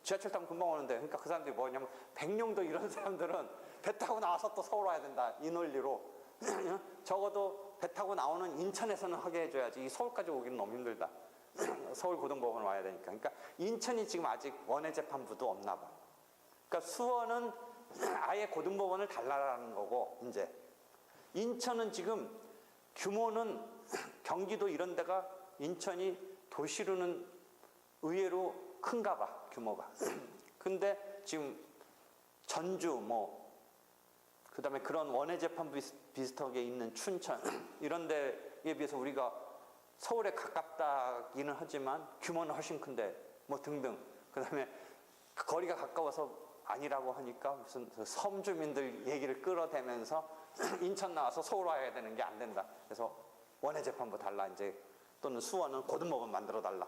지하철 타면 금방 오는데, 그러니까 그 사람들이 뭐냐면 백령도 이런 사람들은 배 타고 나와서 또 서울 와야 된다 이 논리로 적어도 배 타고 나오는 인천에서는 하게 해줘야지 이 서울까지 오기는 너무 힘들다 서울고등법원 와야 되니까. 그러니까 인천이 지금 아직 원해재판부도 없나 봐. 그러니까 수원은 아예 고등법원을 달라라는 거고, 이제 인천은 지금 규모는 경기도 이런 데가 인천이 도시로는 의외로 큰가 봐, 규모가. 근데 지금 전주 뭐 그다음에 그런 원해재판부 비슷하게 있는 춘천 이런 데에 비해서 우리가 서울에 가깝다기는 하지만 규모는 훨씬 큰데 뭐 등등. 그다음에 거리가 가까워서 아니라고 하니까 무슨 섬 주민들 얘기를 끌어대면서 인천 나와서 서울 와야 되는 게 안 된다. 그래서 원해재판부 달라 이제, 또는 수원은 고등법원 만들어 달라.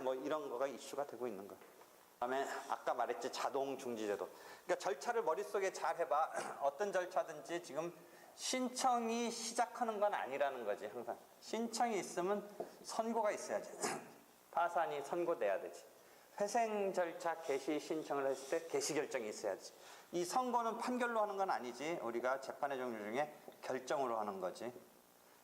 뭐 이런 거가 이슈가 되고 있는 거예요. 그다음에 아까 말했지 자동 중지제도. 그러니까 절차를 머릿속에 잘 해봐. 어떤 절차든지 지금 신청이 시작하는 건 아니라는 거지. 항상 신청이 있으면 선고가 있어야지. 파산이 선고돼야 되지. 회생 절차 개시 신청을 했을 때 개시 결정이 있어야지. 이 선고는 판결로 하는 건 아니지. 우리가 재판의 종류 중에 결정으로 하는 거지.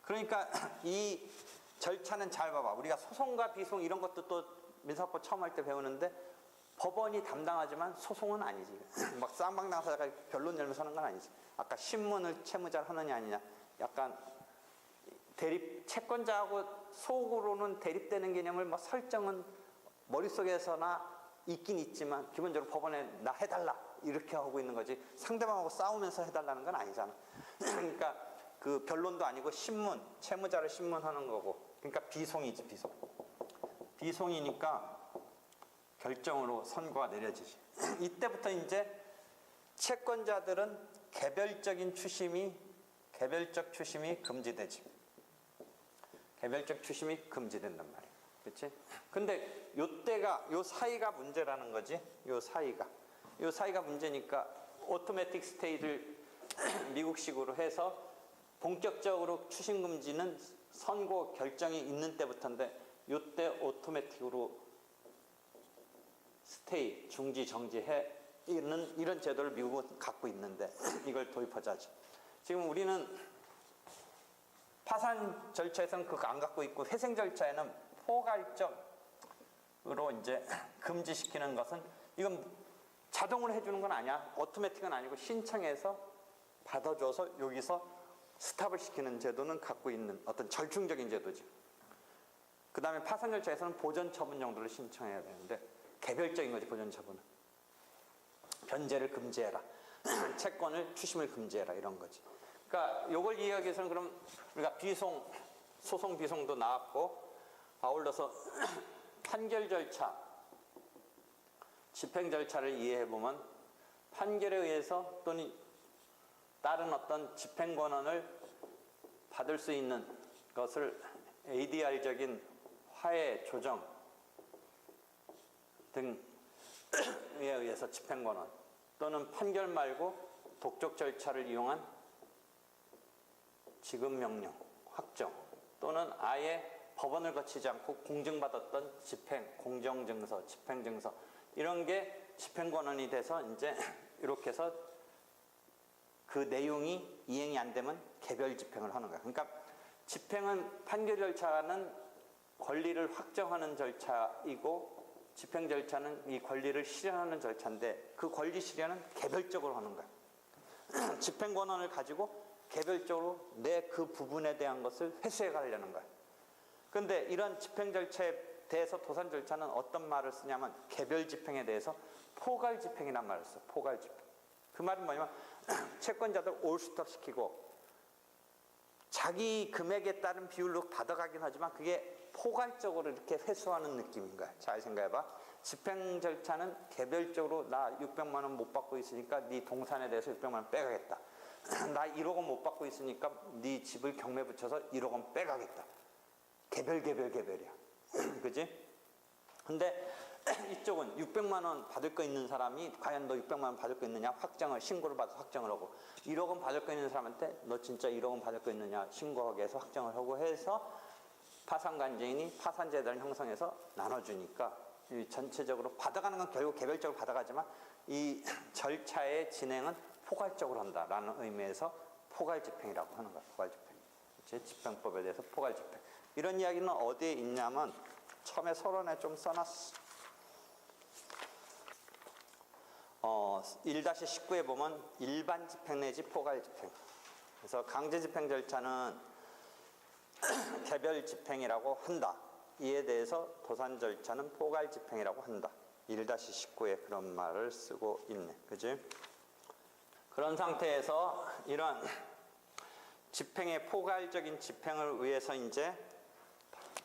그러니까 이 절차는 잘 봐봐. 우리가 소송과 비송 이런 것도 또 민사법 처음 할 때 배우는데 법원이 담당하지만 소송은 아니지. 막 쌍방 당사자가 변론 열면서 하는 건 아니지. 아까 신문을 채무자를 하느냐 아니냐. 약간 대립, 채권자하고 속으로는 대립되는 개념을 막 설정은 머릿속에서나 있긴 있지만 기본적으로 법원에 나 해달라 이렇게 하고 있는 거지. 상대방하고 싸우면서 해달라는 건 아니잖아. 그러니까 그 변론도 아니고 신문, 채무자를 신문하는 거고. 그러니까 비송이지, 비송. 비송이니까 결정으로 선고가 내려지지. 이때부터 이제 채권자들은 개별적 추심이 금지되지. 개별적 추심이 금지된단 말이야. 그렇지? 근데 요때가, 요 사이가 문제라는 거지. 요 사이가 문제니까 오토매틱 스테이를 미국식으로 해서 본격적으로 추심 금지는 선고 결정이 있는 때부터인데, 요때 오토매틱으로 스테이, 중지, 정지해 있는 이런 제도를 미국은 갖고 있는데 이걸 도입하자지. 지금 우리는 파산 절차에서는 그거 안 갖고 있고, 회생 절차에는 포괄적으로 이제 금지시키는 것은, 이건 자동으로 해주는 건 아니야. 오토매틱은 아니고 신청해서 받아줘서 여기서 스탑을 시키는 제도는 갖고 있는 어떤 절충적인 제도지. 그 다음에 파산 절차에서는 보전 처분 정도를 신청해야 되는데 개별적인 거지. 보전 처분은 변제를 금지해라, 채권을 추심을 금지해라, 이런 거지. 그러니까 요걸 이해하기 위해서는 그럼 우리가 비송, 소송 비송도 나왔고, 아울러서 판결 절차, 집행 절차를 이해해 보면 판결에 의해서 또는 다른 어떤 집행 권한을 받을 수 있는 것을 ADR적인 화해, 조정 등에 의해서 집행 권한, 또는 판결 말고 독촉 절차를 이용한 지급 명령, 확정, 또는 아예 법원을 거치지 않고 공증받았던 집행, 공정증서, 집행증서, 이런 게 집행 권한이 돼서 이제 이렇게 해서 그 내용이 이행이 안 되면 개별 집행을 하는 거야. 그러니까 집행은, 판결 절차는 권리를 확정하는 절차이고, 집행 절차는 이 권리를 실현하는 절차인데, 그 권리 실현은 개별적으로 하는 거야. 집행 권한을 가지고 개별적으로 내 그 부분에 대한 것을 회수해 가려는 거야. 그런데 이런 집행 절차에 대해서 도산 절차는 어떤 말을 쓰냐면, 개별 집행에 대해서 포괄 집행이란 말을 써. 포괄 집행. 그 말은 뭐냐면 채권자들 올스톱 시키고 자기 금액에 따른 비율로 받아가긴 하지만 그게 포괄적으로 이렇게 회수하는 느낌인 거야. 잘 생각해봐. 집행 절차는 개별적으로 나 600만 원 못 받고 있으니까 네 동산에 대해서 600만 원 빼가겠다. 나 1억 원 못 받고 있으니까 네 집을 경매 붙여서 1억 원 빼가겠다. 개별이야. 그지? 근데 이쪽은 600만 원 받을 거 있는 사람이 과연 너 600만 원 받을 거 있느냐 확정을, 신고를 받아서 확정을 하고, 1억 원 받을 거 있는 사람한테 너 진짜 1억 원 받을 거 있느냐 신고하게 해서 확정을 하고 해서 파산관계인이 파산재단을 형성해서 나눠주니까 이 전체적으로 받아가는 건 결국 개별적으로 받아가지만 이 절차의 진행은 포괄적으로 한다라는 의미에서 포괄집행이라고 하는 거야. 포괄집행. 집행법에 대해서 포괄집행. 이런 이야기는 어디에 있냐면 처음에 서론에 좀 써놨어. 1-19에 보면 일반 집행 내지 포괄 집행. 그래서 강제 집행 절차는 개별 집행이라고 한다. 이에 대해서 도산 절차는 포괄 집행이라고 한다. 1-19에 그런 말을 쓰고 있네. 그지? 그런 상태에서 이런 집행의 포괄적인 집행을 위해서 이제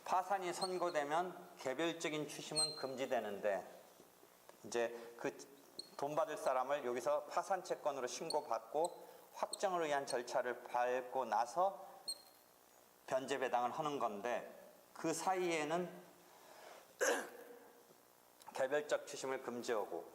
파산이 선고되면 개별적인 추심은 금지되는데 이제 그 돈 받을 사람을 여기서 파산 채권으로 신고받고 확정을 위한 절차를 밟고 나서 변제 배당을 하는 건데 그 사이에는 개별적 추심을 금지하고